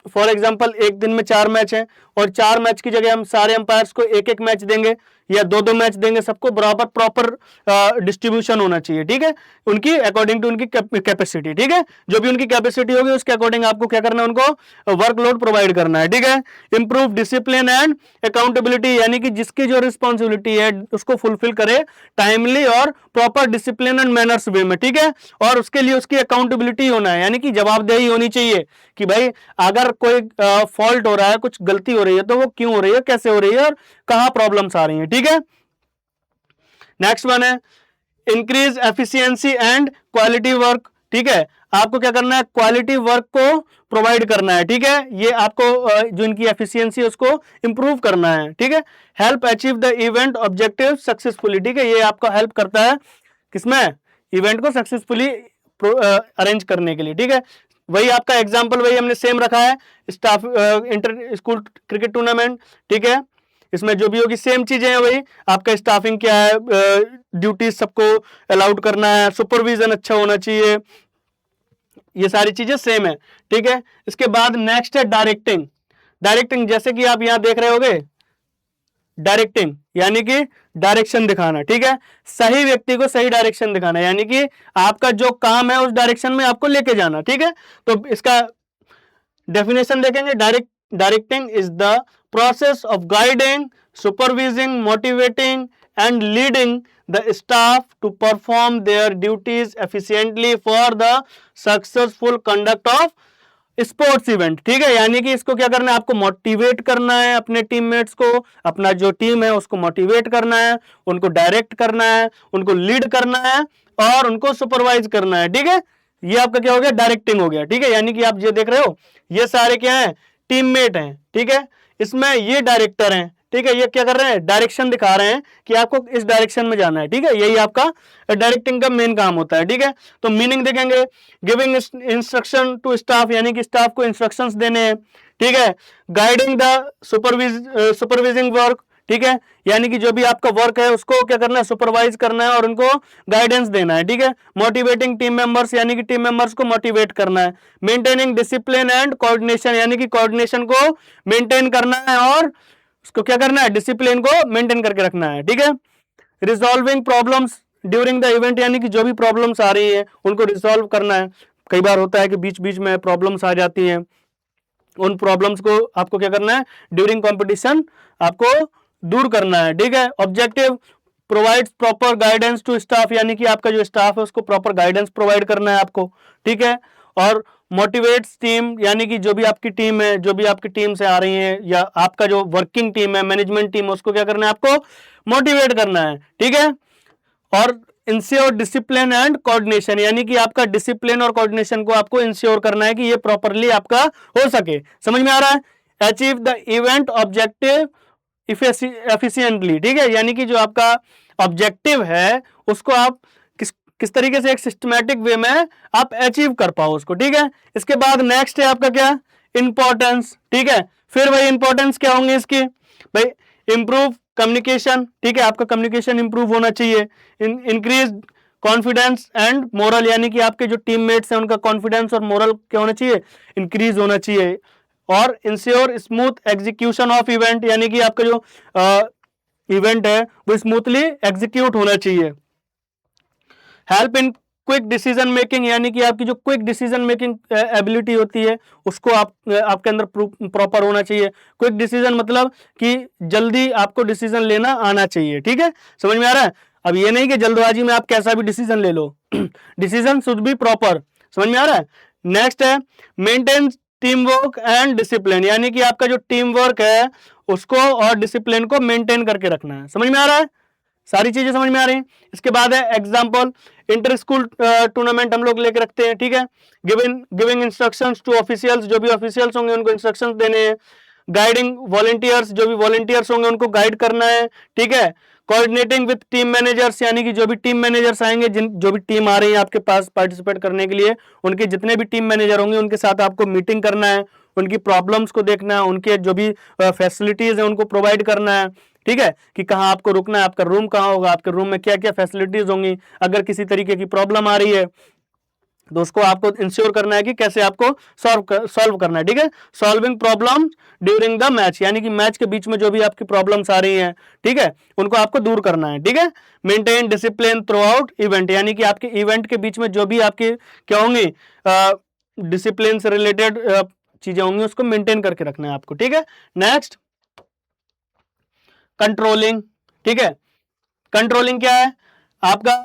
[SPEAKER 1] फॉर एग्जांपल एक दिन में 4 मैच हैं और 4 मैच की जगह हम सारे अंपायर्स को 1-1 मैच देंगे या 2-2 मैच देंगे, सबको बराबर प्रॉपर डिस्ट्रीब्यूशन होना चाहिए। ठीक है, उनकी अकॉर्डिंग टू उनकी कैपेसिटी। ठीक है, जो भी उनकी कैपेसिटी होगी उसके अकॉर्डिंग आपको क्या करना है, उनको वर्कलोड प्रोवाइड करना है। ठीक है, इंप्रूव डिसिप्लिन एंड अकाउंटेबिलिटी, यानी कि जिसकी जो रिस्पॉन्सिबिलिटी है उसको फुलफिल करे टाइमली और प्रॉपर डिसिप्लिन एंड मैनर्स वे में। ठीक है, और उसके लिए उसकी अकाउंटेबिलिटी होना है, यानी कि जवाबदेही होनी चाहिए कि भाई अगर कोई फॉल्ट हो रहा है, कुछ गलती हो रही है, तो वो क्यों हो रही है, कैसे हो रही है और कहां प्रॉब्लम्स आ रही हैं। ठीक है, नेक्स्ट वन है increase efficiency and quality work. ठीक है, आपको क्या करना है, क्वालिटी वर्क को प्रोवाइड करना है। ठीक है, ये आपको जो इनकी एफिशिएंसी है उसको इंप्रूव करना है। ठीक है, help achieve the event objective successfully. ठीक है, ये आपको हेल्प करता है किसमें, इवेंट को सक्सेसफुली अरेंज करने के लिए। ठीक है, वही आपका एग्जाम्पल वही हमने सेम रखा है, staff inter school cricket tournament, ठीक है। इसमें जो भी होगी सेम चीजें हैं वही, आपका स्टाफिंग क्या है, ड्यूटीज सबको अलाउड करना है, सुपरविजन अच्छा होना चाहिए, ये सारी चीजें सेम है, ठीक है। इसके बाद नेक्स्ट है डायरेक्टिंग। डायरेक्टिंग जैसे कि आप यहां देख रहे होगे, डायरेक्टिंग यानी कि डायरेक्शन दिखाना, ठीक है। सही व्यक्ति को सही डायरेक्शन दिखाना, यानी कि आपका जो काम है उस डायरेक्शन में आपको लेके जाना, ठीक है। तो इसका डेफिनेशन देखेंगे, directing is the process of guiding, supervising, motivating and leading the staff to perform their duties efficiently for the successful conduct of sports event, ठीक है। यानी कि इसको क्या करना है, आपको मोटिवेट करना है, अपने टीममेट्स को, अपना जो टीम है उसको मोटिवेट करना है, उनको डायरेक्ट करना है, उनको लीड करना है और उनको सुपरवाइज करना है, ठीक है। ये आपका क्या हो गया, डायरेक्टिंग हो गया, ठीक है। यानी कि आप ये देख रहे हो ये सारे क्या है, टीममेट हैं, ठीक है। इसमें ये डायरेक्टर हैं, ठीक है। ये क्या कर रहे हैं, डायरेक्शन दिखा रहे हैं कि आपको इस डायरेक्शन में जाना है, ठीक है। यही आपका डायरेक्टिंग का मेन काम होता है, ठीक है। तो मीनिंग देखेंगे, गिविंग इंस्ट्रक्शन टू स्टाफ, यानी कि स्टाफ को इंस्ट्रक्शंस देने हैं, ठीक है। गाइडिंग द सुपरवाइजिंग वर्क, ठीक है। यानी कि जो भी आपका वर्क है उसको क्या करना है, सुपरवाइज करना है और उनको गाइडेंस देना है, ठीक है। मोटिवेटिंग टीम मेंबर्स, यानी कि टीम मेंबर्स को मोटिवेट करना है। मेंटेनिंग डिसिप्लिन एंड कोऑर्डिनेशन, यानी कि कोऑर्डिनेशन को मेंटेन करना है और उसको क्या करना है, डिसिप्लिन को मेंटेन करके रखना है, ठीक है। Resolving problems during the event, यानी कि जो भी प्रॉब्लम्स आ रही है उनको रिजॉल्व करना है। कई बार होता है कि बीच बीच में प्रॉब्लम्स आ जाती हैं, उन प्रॉब्लम्स को आपको क्या करना है, ड्यूरिंग कंपटीशन आपको दूर करना है, ठीक है। Objective provides proper guidance to staff, यानी कि आपका जो स्टाफ है उसको प्रॉपर गाइडेंस प्रोवाइड करना है आपको, ठीक है। और मोटिवेट्स टीम, यानी कि जो भी आपकी टीम है, जो भी आपकी टीम से आ रही है या आपका जो वर्किंग टीम है, मैनेजमेंट टीम है, उसको क्या करना है, आपको मोटिवेट करना है, ठीक है। और इंश्योर डिसिप्लिन एंड कोऑर्डिनेशन, यानी कि आपका डिसिप्लिन और कोऑर्डिनेशन को आपको इंश्योर करना है कि ये प्रॉपरली आपका हो सके। समझ में आ रहा है, achieve the event objective efficiently, ठीक है। यानी कि जो आपका ऑब्जेक्टिव है उसको आप किस तरीके से एक सिस्टमैटिक वे में आप अचीव कर पाओ उसको, ठीक है। इसके बाद नेक्स्ट है आपका क्या, इंपॉर्टेंस, ठीक है। फिर भाई इंपॉर्टेंस क्या होंगे इसकी, भाई इंप्रूव कम्युनिकेशन, ठीक है। आपका कम्युनिकेशन इंप्रूव होना चाहिए। इंक्रीज कॉन्फिडेंस एंड मोरल, यानी कि आपके जो टीममेट्स हैं उनका कॉन्फिडेंस और मोरल क्या होना चाहिए, इंक्रीज होना चाहिए। और ensure smooth execution of event, यानी कि आपका जो इवेंट है वो स्मूथली एग्जीक्यूट होना चाहिए। Help in quick decision making, यानी कि आपकी जो क्विक डिसीजन मेकिंग एबिलिटी होती है उसको आपके अंदर प्रॉपर होना चाहिए। क्विक डिसीजन मतलब कि जल्दी आपको डिसीजन लेना आना चाहिए, ठीक है। समझ में आ रहा है, अब ये नहीं कि जल्दबाजी में आप कैसा भी डिसीजन ले लो, डिसीजन शुड बी प्रॉपर। समझ में आ रहा है। नेक्स्ट है maintain team work and discipline, यानी कि आपका जो टीम वर्क है उसको और डिसिप्लिन को मेंटेन करके रखना है। समझ में आ रहा है, सारी चीजें समझ में आ रही हैं। इसके बाद है एग्जांपल, इंटर स्कूल टूर्नामेंट हम लोग लेके रखते हैं, ठीक है। गिविंग इंस्ट्रक्शंस टू ऑफिशियल्स, जो भी ऑफिशियल्स होंगे उनको इंस्ट्रक्शंस देने हैं। गाइडिंग वॉलंटियर्स, जो भी वॉलंटियर्स होंगे उनको गाइड करना है, ठीक है। कोऑर्डिनेटिंग विद टीम मैनेजर्स, यानी कि जो भी टीम मैनेजर्स आएंगे, जो भी टीम आ रही है आपके पास पार्टिसिपेट करने के लिए, उनके जितने भी टीम मैनेजर होंगे उनके साथ आपको मीटिंग करना है, उनकी प्रॉब्लम्स को देखना है, उनके जो भी फैसिलिटीज है उनको प्रोवाइड करना है, ठीक है। कि कहाँ आपको रुकना है, आपका रूम कहाँ होगा, आपके रूम में क्या क्या फैसिलिटीज होंगी, अगर किसी तरीके की प्रॉब्लम आ रही है तो उसको आपको इंश्योर करना है कि कैसे आपको सॉल्व करना है, ठीक है। Solving problem during the match, यानी कि मैच के बीच में जो भी आपकी प्रॉब्लम्स आ रही हैं, ठीक है, उनको आपको दूर करना है, ठीक है। Maintain discipline through out event, यानी कि आपके इवेंट के बीच में जो भी आपकी क्या होंगी डिसिप्लिन से रिलेटेड चीजें होंगी उसको मेंटेन करके रखना है आपको, ठीक है। नेक्स्ट कंट्रोलिंग, ठीक है। कंट्रोलिंग क्या है, आपका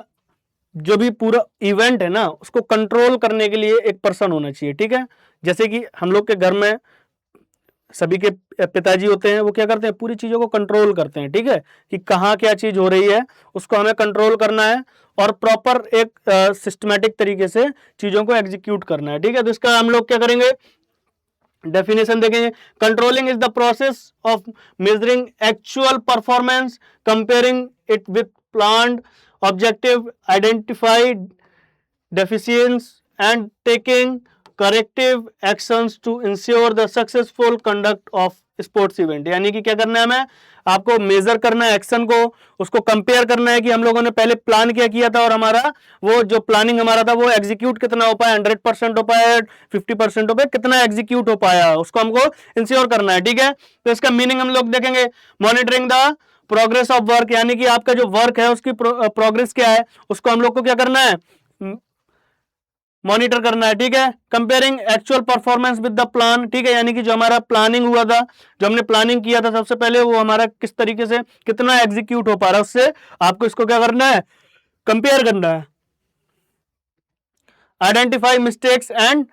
[SPEAKER 1] जो भी पूरा इवेंट है ना उसको कंट्रोल करने के लिए एक पर्सन होना चाहिए, ठीक है। जैसे कि हम लोग के घर में सभी के पिताजी होते हैं, वो क्या करते हैं, पूरी चीजों को कंट्रोल करते हैं, ठीक है। कि कहाँ क्या चीज हो रही है उसको हमें कंट्रोल करना है और प्रॉपर एक सिस्टमैटिक तरीके से चीजों को एग्जीक्यूट करना है, ठीक है। तो इसका हम लोग क्या करेंगे, डेफिनेशन देखेंगे। Controlling is the process of measuring actual performance, comparing it with planned objective, identified deficiencies and taking corrective actions to ensure the successful conduct of sports event, यानी कि क्या करना है हमें, आपको मेजर करना है एक्शन को, उसको कंपेयर करना है कि हम लोगों ने पहले प्लान क्या किया था और हमारा वो जो प्लानिंग हमारा था वो एग्जीक्यूट कितना हो पाया, 100% हो पाया, 50% हो पाया, कितना एग्जीक्यूट हो पाया, उसको हमको इंश्योर करना है। ठीक है, तो इसका मीनिंग हम लोग देखेंगे, monitoring the progress of work, यानी कि आपका जो वर्क है उसकी प्रोग्रेस क्या है, उसको हम लोग को क्या करना है, मॉनिटर करना है। ठीक है, comparing actual performance with the plan, ठीक है, यानी कि जो हमारा प्लानिंग हुआ था, जो हमने प्लानिंग किया था सबसे पहले, वो हमारा किस तरीके से कितना एग्जीक्यूट हो पा रहा है, उससे आपको इसको क्या करना है, कंपेयर करना है। आइडेंटिफाई मिस्टेक्स एंड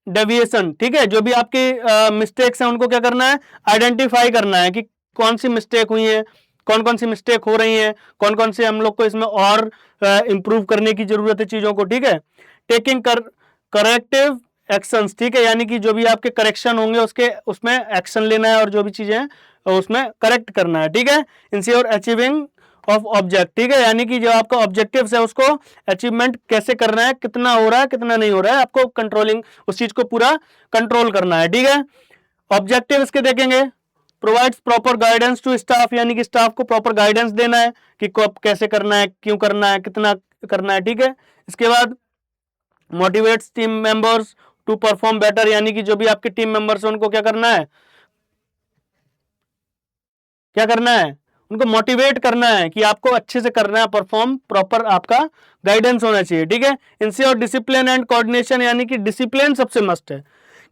[SPEAKER 1] डेविएशन, ठीक है, जो भी आपकी मिस्टेक्स हैं उनको क्या करना है, आइडेंटिफाई करना है कि कौन सी मिस्टेक हुई है, कौन कौन सी मिस्टेक हो रही है, कौन कौन से हम लोग को इसमें और इंप्रूव करने की जरूरत है चीजों को। ठीक है, टेकिंग करेक्टिव एक्शंस, ठीक है, यानी कि जो भी आपके करेक्शन होंगे उसके उसमें एक्शन लेना है और जो भी चीजें हैं उसमें करेक्ट करना है। ठीक है, इंश्योर अचीविंग ऑफ ऑब्जेक्ट, ठीक है, यानी कि जो आपका ऑब्जेक्टिव्स है उसको अचीवमेंट कैसे करना है, कितना हो रहा है कितना नहीं हो रहा है, आपको कंट्रोलिंग उस चीज को पूरा कंट्रोल करना है। ठीक है, ऑब्जेक्टिव इसके देखेंगे, provides proper guidance to staff, यानी कि स्टाफ को प्रॉपर गाइडेंस देना है कि कैसे करना है, क्यों करना है, कितना करना है। ठीक है, इसके बाद motivates team members to perform better, यानी कि जो भी आपके टीम मेंबर्स हैं उनको क्या करना है, क्या करना है, उनको मोटिवेट करना है कि आपको अच्छे से करना है परफॉर्म, प्रॉपर आपका गाइडेंस होना चाहिए। ठीक है, इंश्योर डिसिप्लिन एंड कोऑर्डिनेशन, यानी कि डिसिप्लिन सबसे मस्ट है।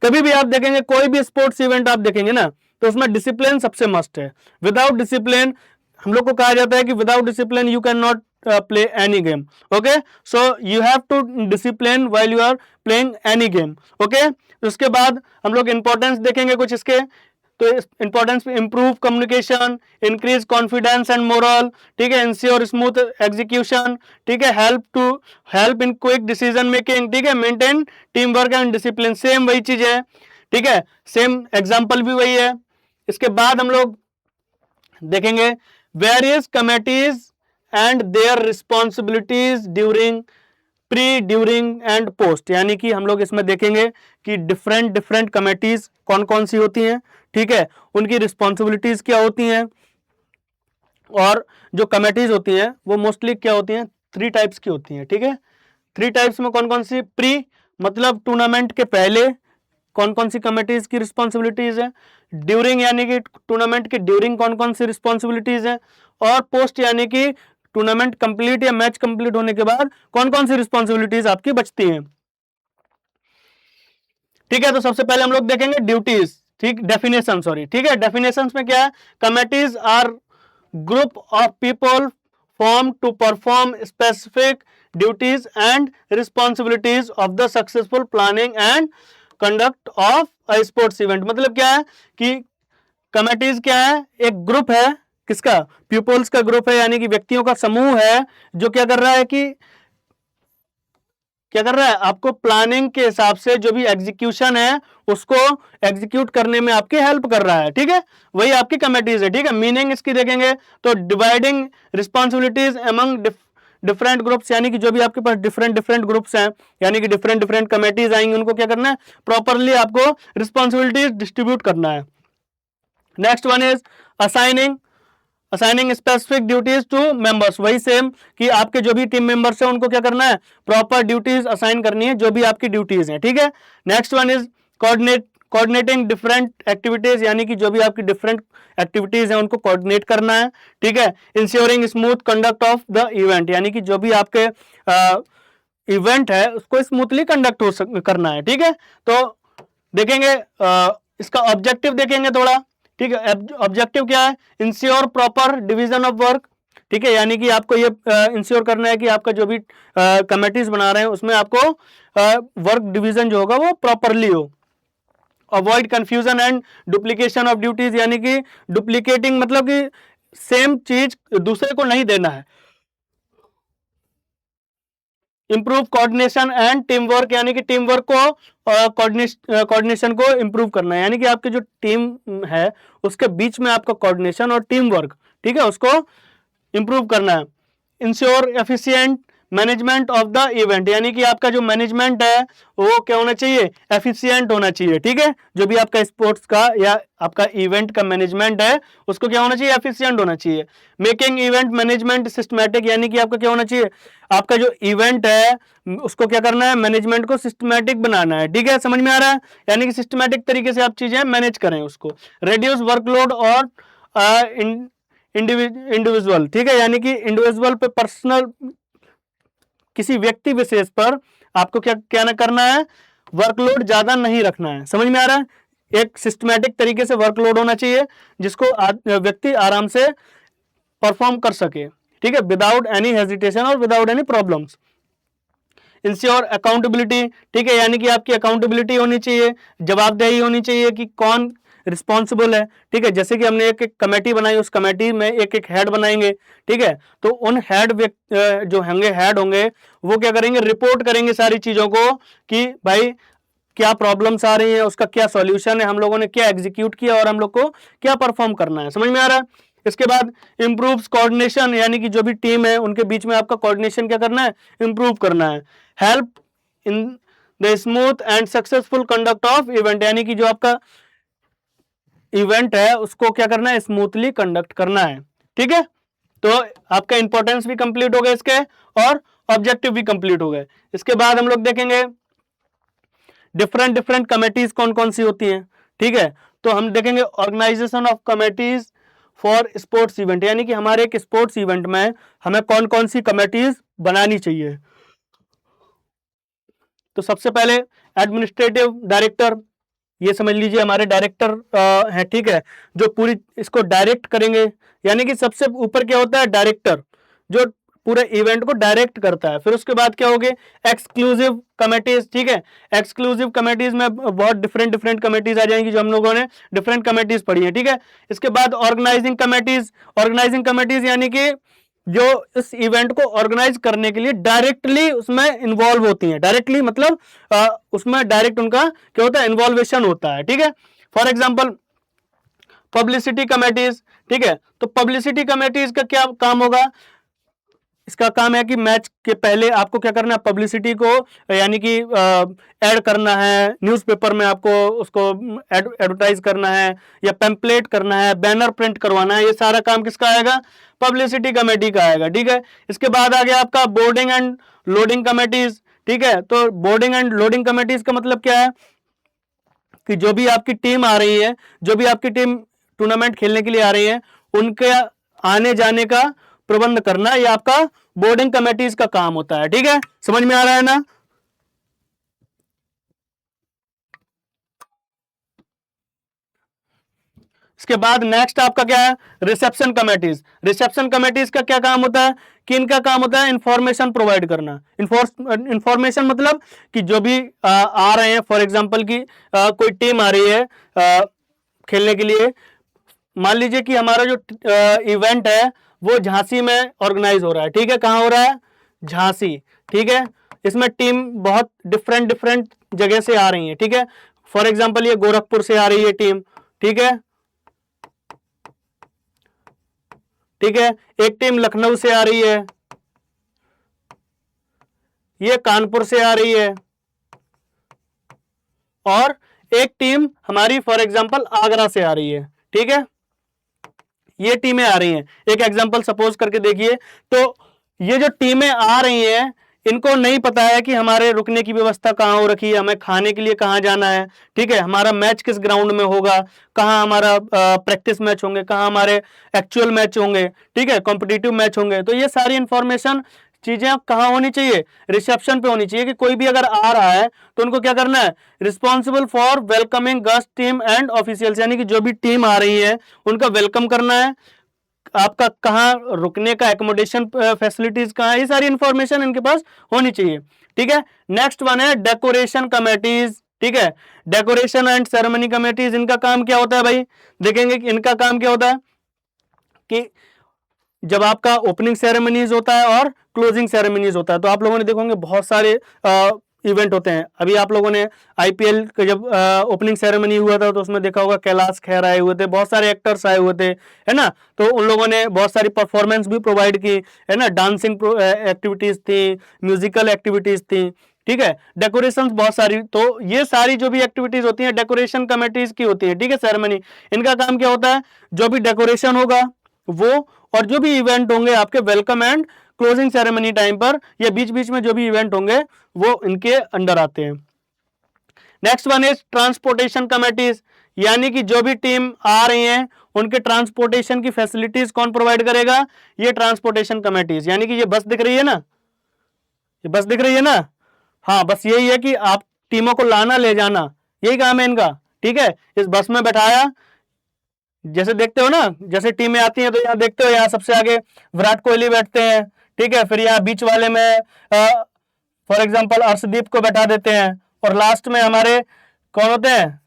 [SPEAKER 1] कभी भी आप देखेंगे कोई भी स्पोर्ट्स इवेंट आप देखेंगे ना, तो उसमें डिसिप्लिन सबसे मस्ट है। विदाउट डिसिप्लिन, हम लोग को कहा जाता है कि without discipline you can not play any game. Okay, so you have to discipline while you are playing any game. Okay, उसके बाद हम लोग इंपॉर्टेंस देखेंगे कुछ इसके, तो importance improve communication, increase confidence and morale, ठीक है, इंश्योर स्मूथ एग्जीक्यूशन, ठीक है, help in quick decision making, ठीक है, maintain team work and discipline, same वही चीज है। ठीक है, सेम एग्जांपल भी वही है। इसके बाद हम लोग देखेंगे various committees and there responsibilities during pre, during and post, यानी कि हम लोग इसमें देखेंगे कि डिफरेंट डिफरेंट कमेटीज कौन कौन सी होती हैं, ठीक है, उनकी रिस्पॉन्सिबिलिटीज क्या होती हैं, और जो कमेटीज होती हैं वो मोस्टली क्या होती हैं, 3 टाइप्स की होती हैं। ठीक है, 3 टाइप्स में कौन कौन सी, प्री मतलब टूर्नामेंट के पहले कौन कौन सी कमेटीज की रिस्पॉन्सिबिलिटीज है, ड्यूरिंग यानी कि टूर्नामेंट के ड्यूरिंग कौन कौन सी रिस्पॉन्सिबिलिटीज है, और पोस्ट यानी कि टूर्नामेंट कंप्लीट या मैच कंप्लीट होने के बाद कौन कौन सी रिस्पॉन्सिबिलिटीज आपकी बचती हैं। ठीक है, तो सबसे पहले हम लोग देखेंगे ड्यूटीज, ठीक, डेफिनेशन, सॉरी, ठीक है, डेफिनेशन में क्या है, committees are group of people form to perform specific duties and responsibilities of the successful planning and conduct of a sports event. मतलब क्या है कि कमेटीज क्या है, एक ग्रुप है, किसका, पीपल्स का ग्रुप है, यानी कि व्यक्तियों का समूह है जो क्या कर रहा है कि क्या कर रहा है, आपको प्लानिंग के हिसाब से जो भी एग्जीक्यूशन है उसको एग्जीक्यूट करने में आपकी हेल्प कर रहा है। ठीक है, वही आपकी कमेटीज है। ठीक है, मीनिंग इसकी देखेंगे तो dividing responsibilities among different groups, यानी कि जो भी आपके पास डिफरेंट डिफरेंट ग्रुप्स हैं, यानी कि डिफरेंट डिफरेंट कमेटीज आएंगी, उनको क्या करना है, प्रॉपरली आपको रिस्पॉन्सिबिलिटीज डिस्ट्रीब्यूट करना है। Next one is assigning specific duties to members, वही सेम कि आपके जो भी टीम मेंबर्स हैं उनको क्या करना है, प्रॉपर ड्यूटीज असाइन करनी है, जो भी आपकी ड्यूटीज हैं। ठीक है, next one is coordinating different activities, यानी कि जो भी आपकी डिफरेंट एक्टिविटीज हैं उनको कोऑर्डिनेट करना है। ठीक है, ensuring smooth conduct of the event, यानी कि जो भी आपके इवेंट है उसको स्मूथली कंडक्ट करना है। ठीक है, तो देखेंगे इसका ऑब्जेक्टिव देखेंगे थोड़ा। ठीक है, ऑब्जेक्टिव क्या है, ensure proper division of work, ठीक है, यानी कि आपको ये इंश्योर करना है कि आपका जो भी कमेटीज बना रहे हैं उसमें आपको वर्क डिवीजन जो होगा वो प्रॉपरली हो। Avoid confusion and duplication of duties, यानी कि डुप्लीकेटिंग मतलब कि सेम चीज दूसरे को नहीं देना है। Improve coordination and team work, यानी कि टीम वर्क को कोऑर्डिनेशन को इंप्रूव करना है, यानी कि आपकी जो टीम है उसके बीच में आपका कोऑर्डिनेशन और टीम वर्क, ठीक है, उसको इंप्रूव करना है। Ensure efficient management of the event, यानी कि आपका जो मैनेजमेंट है वो क्या होना चाहिए, एफिशिएंट होना चाहिए, ठीक है। जो भी आपका स्पोर्ट्स का या आपका इवेंट का मैनेजमेंट है उसको क्या होना चाहिए, एफिशिएंट होना चाहिए। मेकिंग इवेंट मैनेजमेंट सिस्टमैटिक, यानी कि आपका क्या होना चाहिए, आपका जो इवेंट है उसको क्या करना है, मैनेजमेंट को सिस्टमैटिक बनाना है, ठीक है। समझ में आ रहा है, यानी कि सिस्टमैटिक तरीके से आप चीजें मैनेज करें उसको। रेड्यूस वर्कलोड और इंडिविजुअल, ठीक है, यानी कि इंडिविजुअल पे पर्सनल, किसी व्यक्ति विशेष पर आपको क्या क्या ना करना है, वर्कलोड ज्यादा नहीं रखना है। समझ में आ रहा है, एक सिस्टमैटिक तरीके से वर्कलोड होना चाहिए जिसको व्यक्ति आराम से परफॉर्म कर सके, ठीक है, विदाउट एनी हेजिटेशन और without any problems. Ensure accountability, ठीक है, यानी कि आपकी अकाउंटेबिलिटी होनी चाहिए, जवाबदेही होनी चाहिए कि कौन रिस्पॉन्सिबल है, ठीक है। जैसे कि हमने एक एक कमेटी बनाई, उस कमेटी में एक एक हेड बनाएंगे, ठीक है, तो उन हेड जो होंगे हेड होंगे वो क्या करेंगे, रिपोर्ट करेंगे सारी चीजों को कि भाई क्या प्रॉब्लम्स आ रही है, उसका क्या सॉल्यूशन है, हम लोगों ने क्या एग्जीक्यूट किया और हम लोग को क्या परफॉर्म करना है। समझ में आ रहा है। इसके बाद इंप्रूव्स कोऑर्डिनेशन, यानी कि जो भी टीम है उनके बीच में आपका कोऑर्डिनेशन क्या करना है, इंप्रूव करना है। Help in the smooth and successful conduct of event, यानी कि जो आपका इवेंट है उसको क्या करना है, स्मूथली कंडक्ट करना है, ठीक है। तो आपका इंपॉर्टेंस भी कंप्लीट हो गया इसके और ऑब्जेक्टिव भी कंप्लीट हो गए। इसके बाद हम लोग देखेंगे डिफरेंट डिफरेंट कमेटीज कौन कौन सी होती हैं, ठीक है। तो हम देखेंगे organization of committees for sports event, यानी कि हमारे एक स्पोर्ट्स इवेंट में हमें कौन कौन सी कमेटीज बनानी चाहिए। तो सबसे पहले एडमिनिस्ट्रेटिव डायरेक्टर, ये समझ लीजिए हमारे डायरेक्टर है, ठीक है, जो पूरी इसको डायरेक्ट करेंगे, यानी कि सबसे ऊपर क्या होता है, डायरेक्टर, जो पूरे इवेंट को डायरेक्ट करता है। फिर उसके बाद क्या होगी, एक्सक्लूसिव कमेटीज, ठीक है। एक्सक्लूसिव कमेटीज में बहुत डिफरेंट डिफरेंट कमेटीज आ जाएंगी जो हम लोगों ने डिफरेंट कमेटीज पढ़ी है, ठीक है। इसके बाद ऑर्गेनाइजिंग कमेटीज, ऑर्गेनाइजिंग कमेटीज यानी कि जो इस इवेंट को ऑर्गेनाइज करने के लिए डायरेक्टली उसमें इन्वॉल्व होती हैं, डायरेक्टली मतलब उसमें डायरेक्ट उनका क्या होता है, इन्वॉल्वेशन होता है, ठीक है। फॉर एग्जांपल पब्लिसिटी कमेटीज, ठीक है। तो पब्लिसिटी कमेटीज का क्या काम होगा, इसका काम है कि मैच के पहले आपको क्या करना है, पब्लिसिटी को यानी कि ऐड करना है, न्यूज़पेपर में आपको उसको एडवर्टाइज करना है या पैम्पलेट करना है, बैनर प्रिंट करवाना है, ये सारा काम किसका आएगा, पब्लिसिटी कमेटी का आएगा, ठीक है। इसके बाद आ गया आपका बोर्डिंग एंड लोडिंग कमेटीज, ठीक है। तो बोर्डिंग एंड लोडिंग कमेटीज का मतलब क्या है कि जो भी आपकी टीम आ रही है, जो भी आपकी टीम टूर्नामेंट खेलने के लिए आ रही है, उनके आने जाने का प्रबंध करना ये आपका बोर्डिंग कमेटीज का काम होता है, ठीक है। समझ में आ रहा है ना। इसके बाद नेक्स्ट आपका क्या है, रिसेप्शन कमेटीज। रिसेप्शन कमेटीज का क्या काम होता है कि इनका काम होता है इंफॉर्मेशन प्रोवाइड करना। इंफॉर्मेशन मतलब कि जो भी आ रहे हैं, फॉर एग्जांपल की कोई टीम आ रही है खेलने के लिए, मान लीजिए कि हमारा जो इवेंट है वो झांसी में ऑर्गेनाइज हो रहा है, ठीक है। कहाँ हो रहा है, झांसी, ठीक है। इसमें टीम बहुत डिफरेंट डिफरेंट जगह से आ रही है, ठीक है। फॉर एग्जांपल ये गोरखपुर से आ रही है टीम, ठीक है, ठीक है। एक टीम लखनऊ से आ रही है, ये कानपुर से आ रही है, और एक टीम हमारी फॉर एग्जांपल आगरा से आ रही है, ठीक है। ये टीमें आ रही हैं, एक एग्जांपल सपोज करके देखिए। तो ये जो टीमें आ रही हैं इनको नहीं पता है कि हमारे रुकने की व्यवस्था कहाँ हो रखी है, हमें खाने के लिए कहाँ जाना है, ठीक है, हमारा मैच किस ग्राउंड में होगा, कहाँ हमारा प्रैक्टिस मैच होंगे, कहाँ हमारे एक्चुअल मैच होंगे, ठीक है, कॉम्पिटिटिव मैच होंगे। तो ये सारी इंफॉर्मेशन चीजें कहाँ होनी चाहिए, रिसेप्शन पे होनी चाहिए कि कोई भी अगर आ रहा है तो उनको क्या करना है, responsible for welcoming guest team and officials, यानी कि जो भी टीम आ रही है उनका वेलकम करना है, आपका कहाँ रुकने का एकोमोडेशन फैसिलिटीज कहाँ है, ये सारी इंफॉर्मेशन इनके पास होनी चाहिए, ठीक है। नेक्स्ट वन है डेकोरेशन कमेटीज, ठीक है। डेकोरेशन एंड सेरेमनी कमेटीज, इनका काम क्या होता है भाई, देखेंगे कि इनका काम क्या होता है कि जब आपका ओपनिंग सेरेमनीज होता है और क्लोजिंग सेरेमनीज होता है, तो आप लोगों ने देखोगे बहुत सारे इवेंट होते हैं। अभी आप लोगों ने आईपीएल का जब ओपनिंग सेरेमनी हुआ था तो उसमें देखा होगा कैलाश खेर आए हुए थे, बहुत सारे एक्टर्स आए हुए थे, है ना। तो उन लोगों ने बहुत सारी परफॉर्मेंस भी प्रोवाइड की, है ना। डांसिंग एक्टिविटीज थी, म्यूजिकल एक्टिविटीज थी, ठीक है। डेकोरेशन बहुत सारी, तो ये सारी जो भी एक्टिविटीज होती हैं डेकोरेशन कमेटीज की होती है, ठीक है। सेरेमनी, इनका काम क्या होता है, जो भी डेकोरेशन होगा वो, और जो भी इवेंट होंगे आपके welcome and closing ceremony time पर, या बीच बीच में जो भी इवेंट होंगे वो इनके अंडर आते हैं। Next one is transportation committees, यानी कि जो भी टीम आ रही है उनके ट्रांसपोर्टेशन की फैसिलिटीज कौन प्रोवाइड करेगा, ये ट्रांसपोर्टेशन कमेटीज। यानी कि ये बस दिख रही है ना, ये बस दिख रही है ना, हाँ, बस यही है कि आप टीमों को लाना ले जाना, यही काम है इनका, ठीक है। इस बस में बैठाया, जैसे देखते हो ना, जैसे टीमें आती हैं तो यहाँ देखते हो, यहाँ सबसे आगे विराट कोहली बैठते हैं, ठीक है। फिर यहाँ बीच वाले में फॉर एग्जांपल अर्शदीप को बैठा देते हैं, और लास्ट में हमारे कौन होते हैं,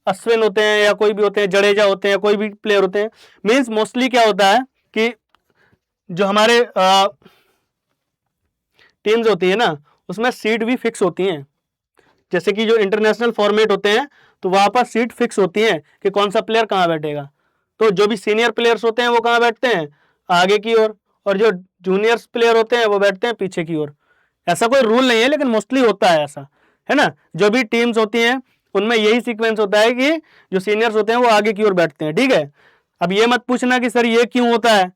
[SPEAKER 1] अश्विन होते हैं, या कोई भी होते हैं, जडेजा होते हैं, कोई भी प्लेयर होते हैं। मींस मोस्टली क्या होता है कि जो हमारे टीम्स होती है ना उसमें सीट भी फिक्स होती हैं। जैसे कि जो इंटरनेशनल फॉर्मेट होते हैं तो वहां पर सीट फिक्स होती हैं कि कौन सा प्लेयर कहाँ बैठेगा। तो जो भी सीनियर प्लेयर्स होते हैं वो कहाँ बैठते हैं, आगे की ओर, और जो जूनियर्स प्लेयर होते हैं वो बैठते हैं पीछे की ओर। ऐसा कोई रूल नहीं है लेकिन मोस्टली होता है ऐसा, है ना। जो भी टीम्स होती हैं उनमें यही सीक्वेंस होता है कि जो सीनियर्स होते हैं वो आगे की ओर बैठते हैं, ठीक है। अब ये मत पूछना कि सर ये क्यों होता है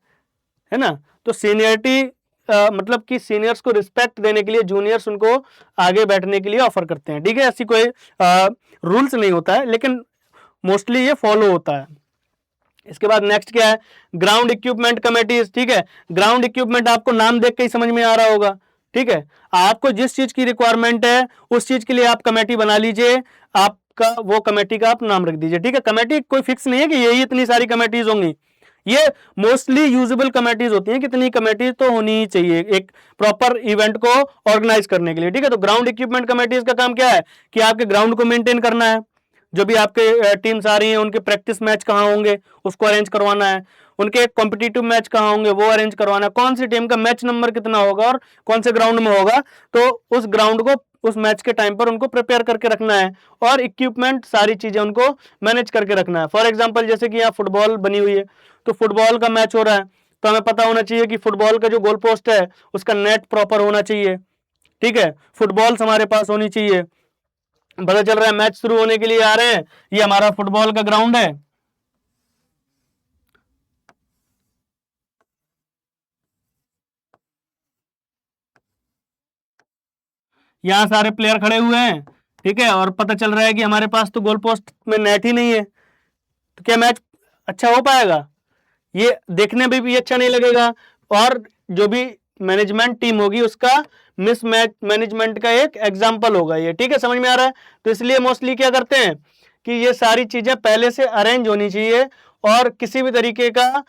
[SPEAKER 1] ना। तो सीनियरिटी मतलब कि सीनियर्स को रिस्पेक्ट देने के लिए जूनियर्स उनको आगे बैठने के लिए ऑफर करते हैं, ठीक है। ऐसी कोई रूल्स नहीं होता है लेकिन मोस्टली ये फॉलो होता है। इसके बाद नेक्स्ट क्या है, ग्राउंड इक्विपमेंट कमेटीज, ठीक है। ग्राउंड इक्विपमेंट आपको नाम देख के ही समझ में आ रहा होगा, ठीक है। आपको जिस चीज की रिक्वायरमेंट है उस चीज के लिए आप कमेटी बना लीजिए, आपका वो कमेटी का आप नाम रख दीजिए, ठीक है। कमेटी कोई फिक्स नहीं है कि यही इतनी सारी कमेटीज होंगी, ये मोस्टली यूजेबल कमेटीज होती हैं। कितनी कमेटीज तो होनी ही चाहिए एक प्रॉपर इवेंट को ऑर्गेनाइज करने के लिए, ठीक है। तो ग्राउंड इक्विपमेंट कमेटीज का काम क्या है कि आपके ग्राउंड को मेंटेन करना है, जो भी आपके टीम्स आ रही हैं उनके प्रैक्टिस मैच कहाँ होंगे उसको अरेंज करवाना है, उनके कॉम्पिटिटिव मैच कहाँ होंगे वो अरेंज करवाना है, कौन सी टीम का मैच नंबर कितना होगा और कौन से ग्राउंड में होगा, तो उस ग्राउंड को उस मैच के टाइम पर उनको प्रिपेयर करके रखना है, और इक्विपमेंट सारी चीजें उनको मैनेज करके रखना है। फॉर एग्जांपल जैसे कि यहाँ फुटबॉल बनी हुई है, तो फुटबॉल का मैच हो रहा है तो हमें पता होना चाहिए कि फुटबॉल का जो गोल पोस्ट है उसका नेट प्रॉपर होना चाहिए, ठीक है। फुटबॉल्स हमारे पास होनी चाहिए, पता चल रहा है मैच शुरू होने के लिए आ रहे हैं, ये हमारा फुटबॉल का ग्राउंड है, यहां सारे प्लेयर खड़े हुए हैं, ठीक है। और पता चल रहा है कि हमारे पास तो गोल पोस्ट में नेट ही नहीं है, तो क्या मैच अच्छा हो पाएगा, ये देखने में भी अच्छा नहीं लगेगा, और जो भी मैनेजमेंट टीम होगी उसका मिस मैच मैनेजमेंट का एक एग्जाम्पल होगा ये, ठीक है। समझ में आ रहा है। तो इसलिए मोस्टली क्या करते हैं कि ये सारी चीजें पहले से अरेंज होनी चाहिए और किसी भी तरीके का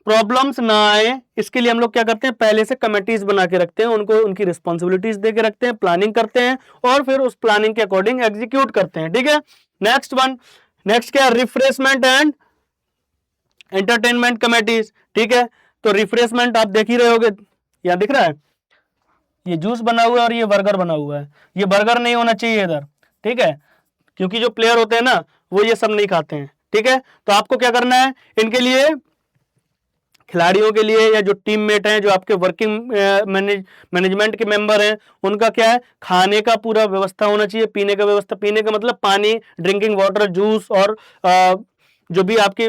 [SPEAKER 1] प्रॉब्लम्स ना आए, इसके लिए हम लोग क्या करते हैं पहले से कमेटीज बना के रखते हैं, उनको उनकी रिस्पॉन्सिबिलिटीज दे के रखते हैं, प्लानिंग करते हैं और फिर उस प्लानिंग के अकॉर्डिंग एग्जीक्यूट करते हैं, ठीक है। नेक्स्ट क्या, रिफ्रेशमेंट एंड एंटरटेनमेंट कमेटीज, ठीक है। तो रिफ्रेशमेंट आप देख ही रहे होगे, यहाँ दिख रहा है ये जूस बना हुआ है और ये बर्गर बना हुआ है, ये बर्गर नहीं होना चाहिए इधर, ठीक है, क्योंकि जो प्लेयर होते हैं ना वो ये सब नहीं खाते हैं, ठीक है। तो आपको क्या करना है, इनके लिए खिलाड़ियों के लिए या जो टीममेट हैं, जो आपके वर्किंग मैनेजमेंट के मेंबर हैं, उनका क्या है, खाने का पूरा व्यवस्था होना चाहिए, पीने का व्यवस्था, पीने का मतलब पानी, ड्रिंकिंग वाटर, जूस, और जो भी आपकी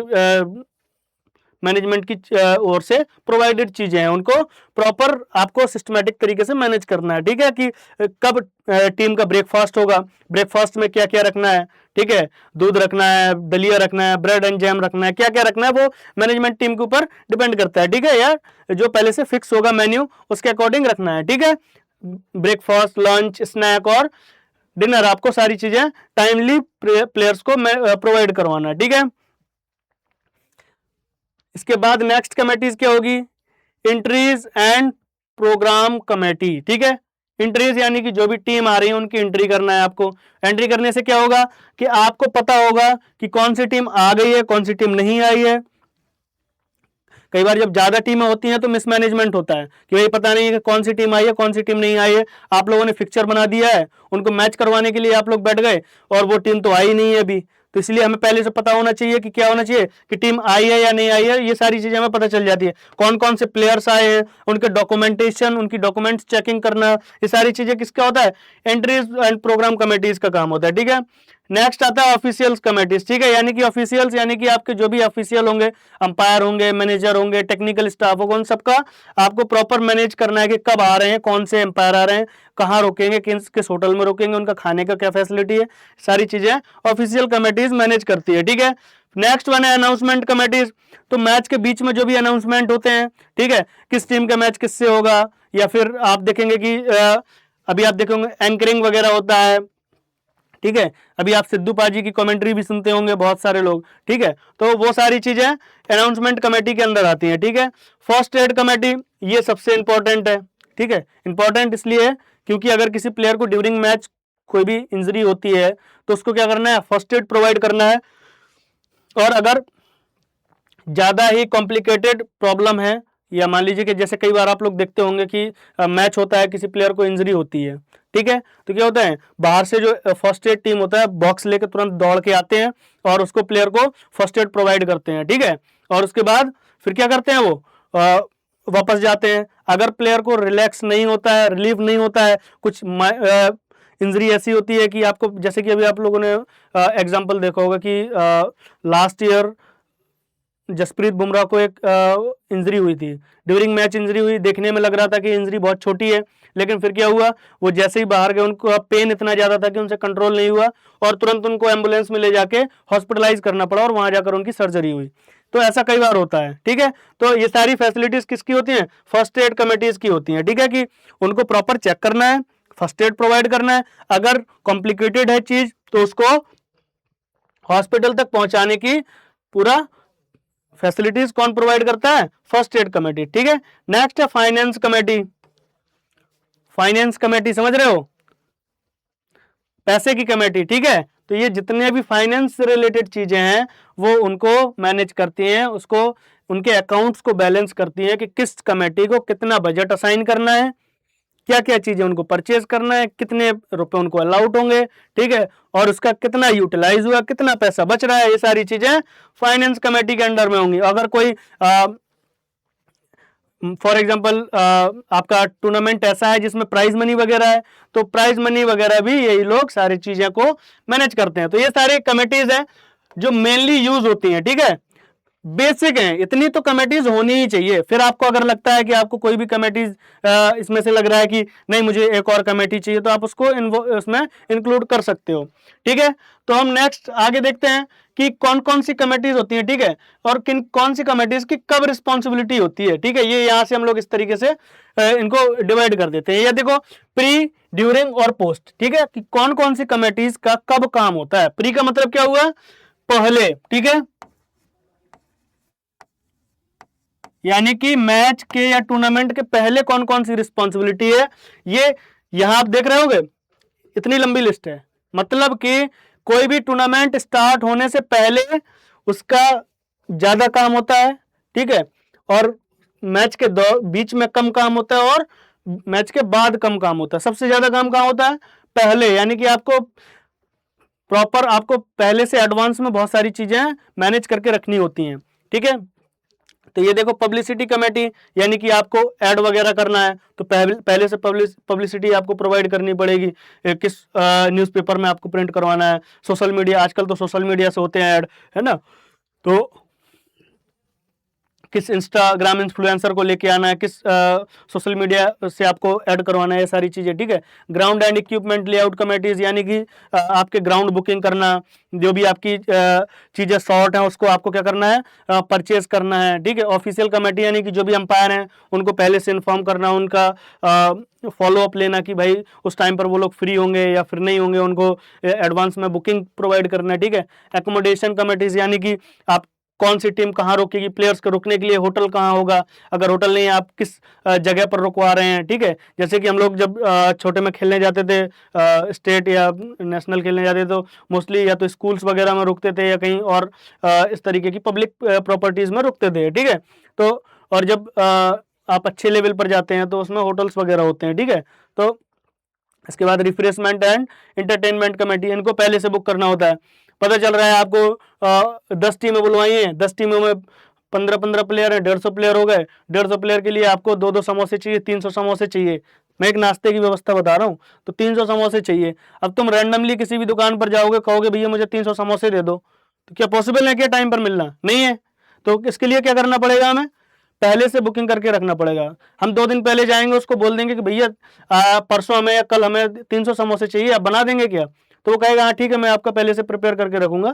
[SPEAKER 1] मैनेजमेंट की ओर से प्रोवाइडेड चीजें हैं उनको प्रॉपर आपको सिस्टमेटिक तरीके से मैनेज करना है, ठीक है। कि कब टीम का ब्रेकफास्ट होगा, ब्रेकफास्ट में क्या क्या रखना है, ठीक है, दूध रखना है, दलिया रखना है, ब्रेड एंड जैम रखना है, क्या क्या रखना है वो मैनेजमेंट टीम के ऊपर डिपेंड करता है, ठीक है यार। जो पहले से फिक्स होगा मेन्यू उसके अकॉर्डिंग रखना है, ठीक है। ब्रेकफास्ट, लंच, स्नैक और डिनर, आपको सारी चीजें टाइमली प्लेयर्स को प्रोवाइड करवाना है, ठीक है। इसके बाद नेक्स्ट कमेटीज क्या होगी, एंट्रीज एंड प्रोग्राम कमेटी, ठीक है। एंट्रीज यानी कि जो भी टीम आ रही है उनकी एंट्री करना है आपको। एंट्री करने से क्या होगा कि आपको पता होगा कि कौन सी टीम आ गई है, कौन सी टीम नहीं आई है, कई बार जब ज्यादा टीमें होती हैं तो मिसमैनेजमेंट होता है कि भाई पता नहीं है कौन सी टीम आई है कौन सी टीम नहीं आई है, आप लोगों ने फिक्चर बना दिया है, उनको मैच करवाने के लिए आप लोग बैठ गए और वो टीम तो आई नहीं है अभी। तो इसलिए हमें पहले से पता होना चाहिए कि क्या होना चाहिए कि टीम आई है या नहीं आई है, ये सारी चीजें हमें पता चल जाती है। कौन कौन से प्लेयर्स आए हैं, उनके डॉक्यूमेंटेशन, उनकी डॉक्यूमेंट्स चेकिंग करना, ये सारी चीजें किसका होता है, एंट्रीज एंड प्रोग्राम कमेटीज का काम होता है। ठीक है, नेक्स्ट आता है ऑफिशियल्स कमेटीज। ठीक है, यानी कि ऑफिशियल्स यानी कि आपके जो भी ऑफिशियल होंगे, अंपायर होंगे, मैनेजर होंगे, टेक्निकल स्टाफ होगा, उन सबका आपको प्रॉपर मैनेज करना है कि कब आ रहे हैं, कौन से अंपायर आ रहे हैं, कहाँ रोकेंगे, किस होटल में रोकेंगे, उनका खाने का क्या फैसिलिटी है, सारी चीजें ऑफिशियल कमेटीज मैनेज करती है। ठीक है, नेक्स्ट वन है अनाउंसमेंट कमेटीज। तो मैच के बीच में जो भी अनाउंसमेंट होते हैं, ठीक है, किस टीम का मैच किससे होगा, या फिर आप देखेंगे कि अभी आप देखेंगे एंकरिंग वगैरह होता है। ठीक है, अभी आप सिद्धू पाजी की कमेंट्री भी सुनते होंगे बहुत सारे लोग। ठीक है, तो वो सारी चीजें अनाउंसमेंट कमेटी के अंदर आती हैं। ठीक है, फर्स्ट एड कमेटी ये सबसे इंपॉर्टेंट है। ठीक है, इंपॉर्टेंट इसलिए क्योंकि अगर किसी प्लेयर को ड्यूरिंग मैच कोई भी इंजरी होती है तो उसको क्या करना है, फर्स्ट एड प्रोवाइड करना है। और अगर ज्यादा ही कॉम्प्लिकेटेड प्रॉब्लम है, या मान लीजिए कि जैसे कई बार आप लोग देखते होंगे कि मैच होता है, किसी प्लेयर को इंजरी होती है, ठीक है, तो क्या होता है, बाहर से जो फर्स्ट एड टीम होता है बॉक्स लेकर तुरंत दौड़ के आते हैं और उसको प्लेयर को फर्स्ट एड प्रोवाइड करते हैं। ठीक है, और उसके बाद फिर क्या करते हैं, वो वापस जाते हैं। अगर प्लेयर को रिलैक्स नहीं होता है, रिलीफ नहीं होता है, कुछ इंजरी ऐसी होती है कि आपको, जैसे कि अभी आप लोगों ने एग्जांपल देखा होगा कि लास्ट ईयर जसप्रीत बुमराह को एक इंजरी हुई थी, ड्यूरिंग मैच इंजरी हुई, देखने में लग रहा था कि इंजरी बहुत छोटी है, लेकिन फिर क्या हुआ, वो जैसे ही बाहर गए उनको पेन इतना ज़्यादा था कि उनसे कंट्रोल नहीं हुआ और तुरंत उनको एम्बुलेंस में ले जाके हॉस्पिटलाइज करना पड़ा और वहां जाकर उनकी सर्जरी हुई। तो ऐसा कई बार होता है। ठीक है, तो ये सारी फैसिलिटीज किसकी होती हैं, फर्स्ट एड कमेटीज की होती हैं। ठीक है, कि उनको प्रॉपर चेक करना है, फर्स्ट एड प्रोवाइड करना है, अगर कॉम्प्लिकेटेड है चीज तो उसको हॉस्पिटल तक पहुंचाने की पूरा फैसिलिटीज कौन प्रोवाइड करता है, फर्स्ट एड कमेटी। ठीक है, नेक्स्ट है फाइनेंस कमेटी। फाइनेंस कमेटी समझ रहे हो, पैसे की कमेटी। ठीक है, तो ये जितने भी फाइनेंस से रिलेटेड चीजें हैं वो उनको मैनेज करती हैं, उसको उनके अकाउंट्स को बैलेंस करती है कि किस कमेटी को कितना बजट असाइन करना है, क्या क्या चीजें उनको परचेज करना है, कितने रुपए उनको अलाउट होंगे। ठीक है, और उसका कितना यूटिलाइज हुआ, कितना पैसा बच रहा है, ये सारी चीजें फाइनेंस कमेटी के अंडर में होंगी। अगर कोई फॉर एग्जांपल आपका टूर्नामेंट ऐसा है जिसमें प्राइज मनी वगैरह है, तो प्राइज मनी वगैरह भी यही लोग सारी चीजें को मैनेज करते हैं। तो ये सारे कमेटीज हैं जो मेनली यूज होती हैं। ठीक है, बेसिक है, इतनी तो कमेटीज होनी ही चाहिए। फिर आपको अगर लगता है कि आपको कोई भी कमेटीज इसमें से लग रहा है कि नहीं मुझे एक और कमेटी चाहिए, तो आप उसको उसमें इंक्लूड कर सकते हो। ठीक है, तो हम नेक्स्ट आगे देखते हैं कि कौन कौन सी कमेटीज होती हैं। ठीक है, और किन कौन सी कमेटीज की कब रिस्पॉन्सिबिलिटी होती है। ठीक है, ये यहां से हम लोग इस तरीके से इनको डिवाइड कर देते हैं। ये देखो, प्री, ड्यूरिंग और पोस्ट। ठीक है, कि कौन कौन सी कमेटीज का कब काम होता है। प्री का मतलब क्या हुआ, पहले। ठीक है, यानी कि मैच के या टूर्नामेंट के पहले कौन कौन सी रिस्पॉन्सिबिलिटी है, ये यहां आप देख रहे होगे, इतनी लंबी लिस्ट है। मतलब कि कोई भी टूर्नामेंट स्टार्ट होने से पहले उसका ज्यादा काम होता है। ठीक है, और मैच के बीच में कम काम होता है और मैच के बाद कम काम होता है। सबसे ज्यादा काम कहां होता है, पहले, यानी कि आपको प्रॉपर, आपको पहले से एडवांस में बहुत सारी चीजें मैनेज करके रखनी होती हैं। ठीक है, तो ये देखो पब्लिसिटी कमेटी, यानी कि आपको ऐड वगैरह करना है तो पहले से पब्लिसिटी आपको प्रोवाइड करनी पड़ेगी, किस न्यूज़पेपर में आपको प्रिंट करवाना है, सोशल मीडिया, आजकल तो सोशल मीडिया से होते हैं ऐड, है ना, तो किस इंस्टाग्राम इन्फ्लुएंसर को लेके आना है, किस सोशल मीडिया से आपको ऐड करवाना है, ये सारी चीज़ें। ठीक है, ground and equipment layout committees, यानी कि आपके ग्राउंड बुकिंग करना, जो भी आपकी चीज़ें शॉर्ट हैं उसको आपको क्या करना है, परचेज करना है। ठीक है, ऑफिशियल कमेटी, यानी कि जो भी अंपायर हैं उनको पहले से इन्फॉर्म करना, उनका फॉलो अप लेना कि भाई उस टाइम पर वो लोग फ्री होंगे या फिर नहीं होंगे, उनको एडवांस में बुकिंग प्रोवाइड करना है। ठीक है, एकोमोडेशन कमेटीज, यानी कि आप कौन सी टीम कहाँ रोकेगी, प्लेयर्स को रुकने के लिए होटल कहाँ होगा, अगर होटल नहीं है आप किस जगह पर रुकवा रहे हैं, ठीक है। जैसे कि हम लोग जब छोटे में खेलने जाते थे, स्टेट या नेशनल खेलने जाते थे, तो मोस्टली या तो स्कूल्स वगैरह में रुकते थे या कहीं और इस तरीके की पब्लिक प्रॉपर्टीज़ में रुकते थे, ठीक है। तो और जब आप अच्छे लेवल पर जाते हैं तो उसमें होटल्स वगैरह होते हैं, ठीक है। तो इसके बाद रिफ्रेशमेंट एंड इंटरटेनमेंट कमेटी, इनको पहले से बुक करना होता है। पता चल रहा है आपको 10 टीमें बुलवाई हैं, 10 टीमों में 15-15 प्लेयर हैं, 150 प्लेयर हो गए। 150 प्लेयर के लिए आपको 2-2 समोसे चाहिए, 300 समोसे चाहिए। मैं एक नाश्ते की व्यवस्था बता रहा हूँ, तो 300 समोसे चाहिए। अब तुम रैंडमली किसी भी दुकान पर जाओगे, कहोगे भैया मुझे 300 समोसे दे दो, तो क्या पॉसिबल है क्या टाइम पर मिलना? नहीं है। तो इसके लिए क्या करना पड़ेगा, हमें पहले से बुकिंग करके रखना पड़ेगा। हम 2 दिन पहले जाएंगे, उसको बोल देंगे कि भैया परसों हमें या कल हमें 300 समोसे चाहिए, आप बना देंगे क्या? तो वो कहेगा हाँ ठीक है, मैं आपका पहले से प्रिपेयर करके रखूंगा।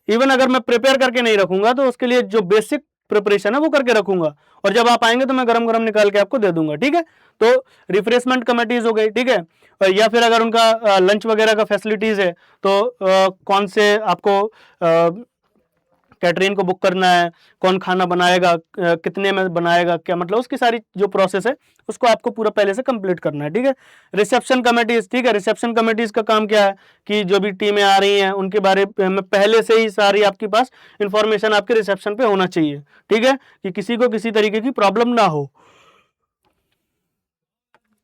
[SPEAKER 1] इवन अगर मैं प्रिपेयर करके नहीं रखूंगा तो उसके लिए जो बेसिक प्रिपरेशन है वो करके रखूंगा, और जब आप आएंगे तो मैं गरम गरम निकाल के आपको दे दूंगा, ठीक है। तो रिफ्रेशमेंट कमेटीज हो गई, ठीक है। या फिर अगर उनका लंच वगैरह का फैसिलिटीज है तो कौन से आपको कैटरिंग को बुक करना है, कौन खाना बनाएगा, कितने में बनाएगा, क्या मतलब उसकी सारी जो प्रोसेस है उसको आपको पूरा पहले से कंप्लीट करना है, ठीक है। रिसेप्शन कमेटीज, ठीक है। रिसेप्शन कमेटीज का काम क्या है कि जो भी टीमें आ रही हैं उनके बारे में पहले से ही सारी आपके पास इंफॉर्मेशन आपके रिसेप्शन पे होना चाहिए, ठीक है, कि किसी को किसी तरीके की प्रॉब्लम ना हो।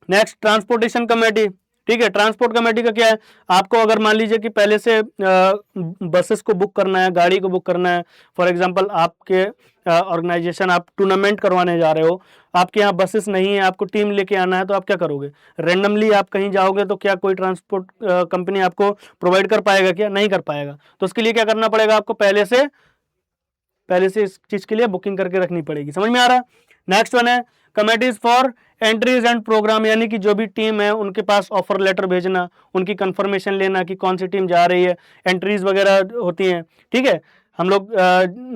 [SPEAKER 1] नेक्स्ट ट्रांसपोर्टेशन कमेटी, ठीक है। ट्रांसपोर्ट कमेटी का क्या है, आपको अगर मान लीजिए कि पहले से बसेस को बुक करना है, गाड़ी को बुक करना है, फॉर एग्जांपल आपके ऑर्गेनाइजेशन आप टूर्नामेंट करवाने जा रहे हो, आपके यहाँ बसेस नहीं है, आपको टीम लेके आना है, तो आप क्या करोगे? रैंडमली आप कहीं जाओगे तो क्या कोई ट्रांसपोर्ट कंपनी आपको प्रोवाइड कर पाएगा? क्या नहीं कर पाएगा। तो उसके लिए क्या करना पड़ेगा, आपको पहले से इस चीज के लिए बुकिंग करके रखनी पड़ेगी। समझ में आ रहा है? नेक्स्ट वन है committees for entries and program, यानी कि जो भी टीम है उनके पास ऑफर लेटर भेजना, उनकी कंफर्मेशन लेना कि कौन सी टीम जा रही है, एंट्रीज वगैरह होती हैं, ठीक है। हम लोग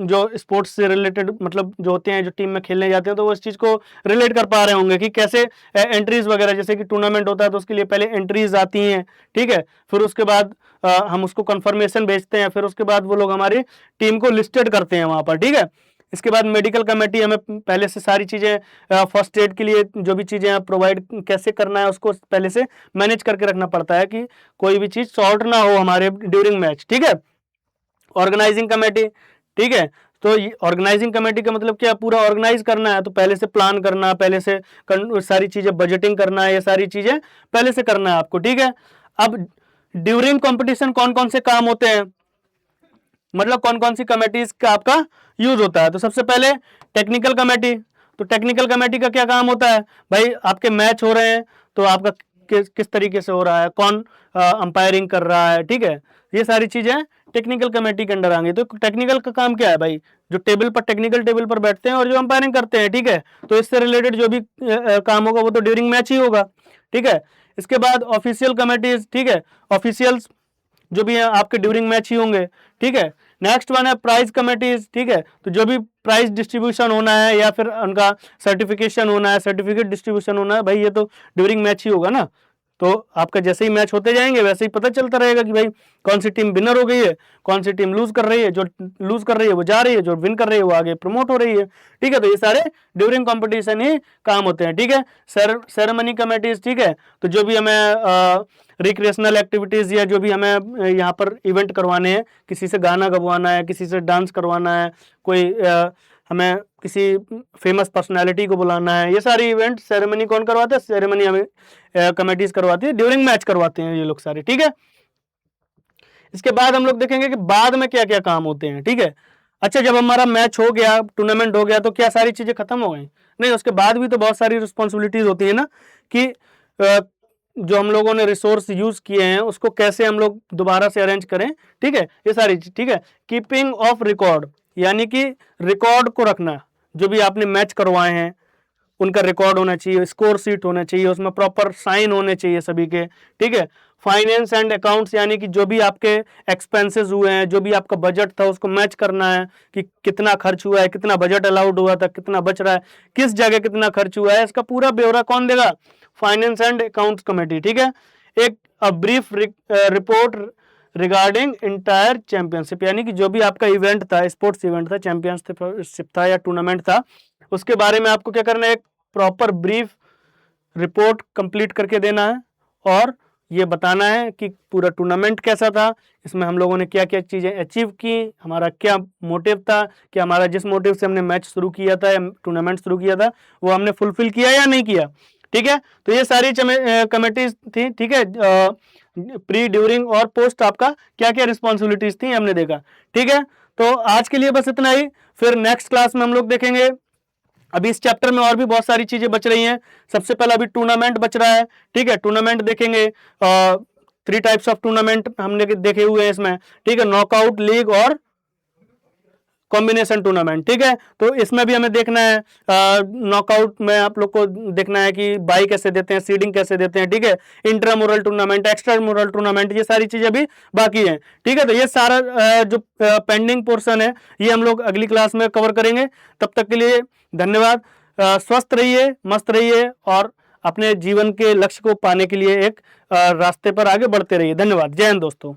[SPEAKER 1] जो स्पोर्ट्स से रिलेटेड मतलब जो होते हैं, जो टीम में खेलने जाते हैं, तो वो इस चीज़ को रिलेट कर पा रहे होंगे कि कैसे एंट्रीज वगैरह, जैसे कि टूर्नामेंट होता है तो उसके लिए पहले एंट्रीज आती हैं, ठीक है। फिर उसके बाद हम उसको कंफर्मेशन भेजते हैं, फिर उसके बाद वो लोग हमारी टीम को लिस्टेड करते हैं वहाँ पर, ठीक है। इसके बाद मेडिकल कमेटी, हमें पहले से सारी चीज़ें फर्स्ट एड के लिए जो भी चीज़ें प्रोवाइड कैसे करना है उसको पहले से मैनेज करके रखना पड़ता है कि कोई भी चीज़ शॉर्ट ना हो हमारे ड्यूरिंग मैच, ठीक है। ऑर्गेनाइजिंग कमेटी, ठीक है। तो ऑर्गेनाइजिंग कमेटी का मतलब क्या, पूरा ऑर्गेनाइज करना है, तो पहले से प्लान करना, पहले से सारी चीज़ें बजटिंग करना है, ये सारी चीज़ें पहले से करना है आपको, ठीक है। अब ड्यूरिंग कॉम्पिटिशन कौन कौन से काम होते हैं, मतलब कौन कौन सी कमेटीज का आपका यूज होता है। तो सबसे पहले टेक्निकल कमेटी, तो टेक्निकल कमेटी का क्या काम होता है भाई, आपके मैच हो रहे हैं तो आपका किस तरीके से हो रहा है, कौन अंपायरिंग कर रहा है, ठीक है। ये सारी चीजें टेक्निकल कमेटी के अंडर आएंगी। तो टेक्निकल का काम क्या है भाई, जो टेबल पर टेक्निकल टेबल पर बैठते हैं और जो अंपायरिंग करते हैं, ठीक है। तो इससे रिलेटेड जो भी काम होगा वो तो ड्यूरिंग मैच ही होगा, ठीक है। इसके बाद ऑफिशियल कमेटीज, ठीक है, ऑफिशियल्स जो भी है आपके ड्यूरिंग मैच ही होंगे, ठीक है। नेक्स्ट वन है प्राइज कमेटीज, ठीक है। तो जो भी प्राइज डिस्ट्रीब्यूशन होना है या फिर उनका सर्टिफिकेशन होना है, सर्टिफिकेट डिस्ट्रीब्यूशन होना है, भाई ये तो ड्यूरिंग मैच ही होगा ना। तो आपका जैसे ही मैच होते जाएंगे वैसे ही पता चलता रहेगा कि भाई कौन सी टीम विनर हो गई है, कौन सी टीम लूज कर रही है, जो लूज कर रही है वो जा रही है, जो विन कर रही है वो आगे प्रमोट हो रही है, ठीक है। तो ये सारे ड्यूरिंग कॉम्पिटिशन ही काम होते हैं, ठीक है। सेरेमनी कमेटीज, ठीक है। तो जो भी हमें रिक्रिएशनल एक्टिविटीज़ या जो भी हमें यहाँ पर इवेंट करवाने हैं, किसी से गाना गवाना है, किसी से डांस करवाना है, कोई हमें किसी फेमस पर्सनालिटी को बुलाना है, ये सारी इवेंट सेरेमनी कौन करवाता है, सेरेमनी हमें कमेटीज करवाती है, ड्यूरिंग मैच करवाते हैं ये लोग सारे, ठीक है। इसके बाद हम लोग देखेंगे कि बाद में क्या क्या काम होते हैं, ठीक है। अच्छा, जब हमारा मैच हो गया, टूर्नामेंट हो गया, तो क्या सारी चीज़ें खत्म हो गई? नहीं, उसके बाद भी तो बहुत सारी रिस्पॉन्सिबिलिटीज होती है ना, कि जो हम लोगों ने रिसोर्स यूज किए हैं उसको कैसे हम लोग दोबारा से अरेंज करें, ठीक है, ये सारी चीज, ठीक है। कीपिंग ऑफ रिकॉर्ड, यानी कि रिकॉर्ड को रखना, जो भी आपने मैच करवाए हैं उनका रिकॉर्ड होना चाहिए, स्कोर शीट होना चाहिए, उसमें प्रॉपर साइन होने चाहिए सभी के, ठीक है। फाइनेंस एंड अकाउंट्स, यानी कि जो भी आपके एक्सपेंसेस हुए हैं, जो भी आपका बजट था उसको मैच करना है कि कितना खर्च हुआ है, कितना बजट अलाउड हुआ था, कितना बच रहा है, किस जगह कितना खर्च हुआ है, इसका पूरा ब्यौरा कौन देगा? फाइनेंस एंड अकाउंट्स कमेटी, ठीक है। एक brief report regarding entire championship, यानी कि जो भी आपका इवेंट था, स्पोर्ट्स इवेंट था, चैंपियनशिप था या टूर्नामेंट था, उसके बारे में आपको क्या करना है, एक प्रॉपर ब्रीफ रिपोर्ट कंप्लीट करके देना है और ये बताना है कि पूरा टूर्नामेंट कैसा था, इसमें हम लोगों ने क्या क्या चीज़ें अचीव की, हमारा क्या मोटिव था, कि हमारा जिस मोटिव से हमने मैच शुरू किया था या टूर्नामेंट शुरू किया था वो हमने फुलफिल किया या नहीं किया। ठीक है, तो ये सारी कमेटीज थी। ठीक है, प्री, ड्यूरिंग और पोस्ट आपका क्या क्या रिस्पॉन्सिबिलिटीज थी हमने देखा। ठीक है, तो आज के लिए बस इतना ही, फिर नेक्स्ट क्लास में हम लोग देखेंगे। अभी इस चैप्टर में और भी बहुत सारी चीजें बच रही हैं। सबसे पहला अभी टूर्नामेंट बच रहा है। ठीक है, टूर्नामेंट देखेंगे, 3 टाइप्स ऑफ टूर्नामेंट हमने देखे हुए हैं इसमें। ठीक है, नॉकआउट, लीग और कॉम्बिनेशन टूर्नामेंट। ठीक है, तो इसमें भी हमें देखना है, नॉकआउट में आप लोग को देखना है कि बाई कैसे देते हैं, सीडिंग कैसे देते हैं। ठीक है, इंट्रामुरल टूर्नामेंट, एक्स्ट्रामुरल टूर्नामेंट, ये सारी चीजें भी बाकी हैं। ठीक है, तो ये सारा जो पेंडिंग पोर्शन है ये हम लोग अगली क्लास में कवर करेंगे। तब तक के लिए धन्यवाद। स्वस्थ रहिए, मस्त रहिए और अपने जीवन के लक्ष्य को पाने के लिए एक रास्ते पर आगे बढ़ते रहिए। धन्यवाद। जय हिंद दोस्तों।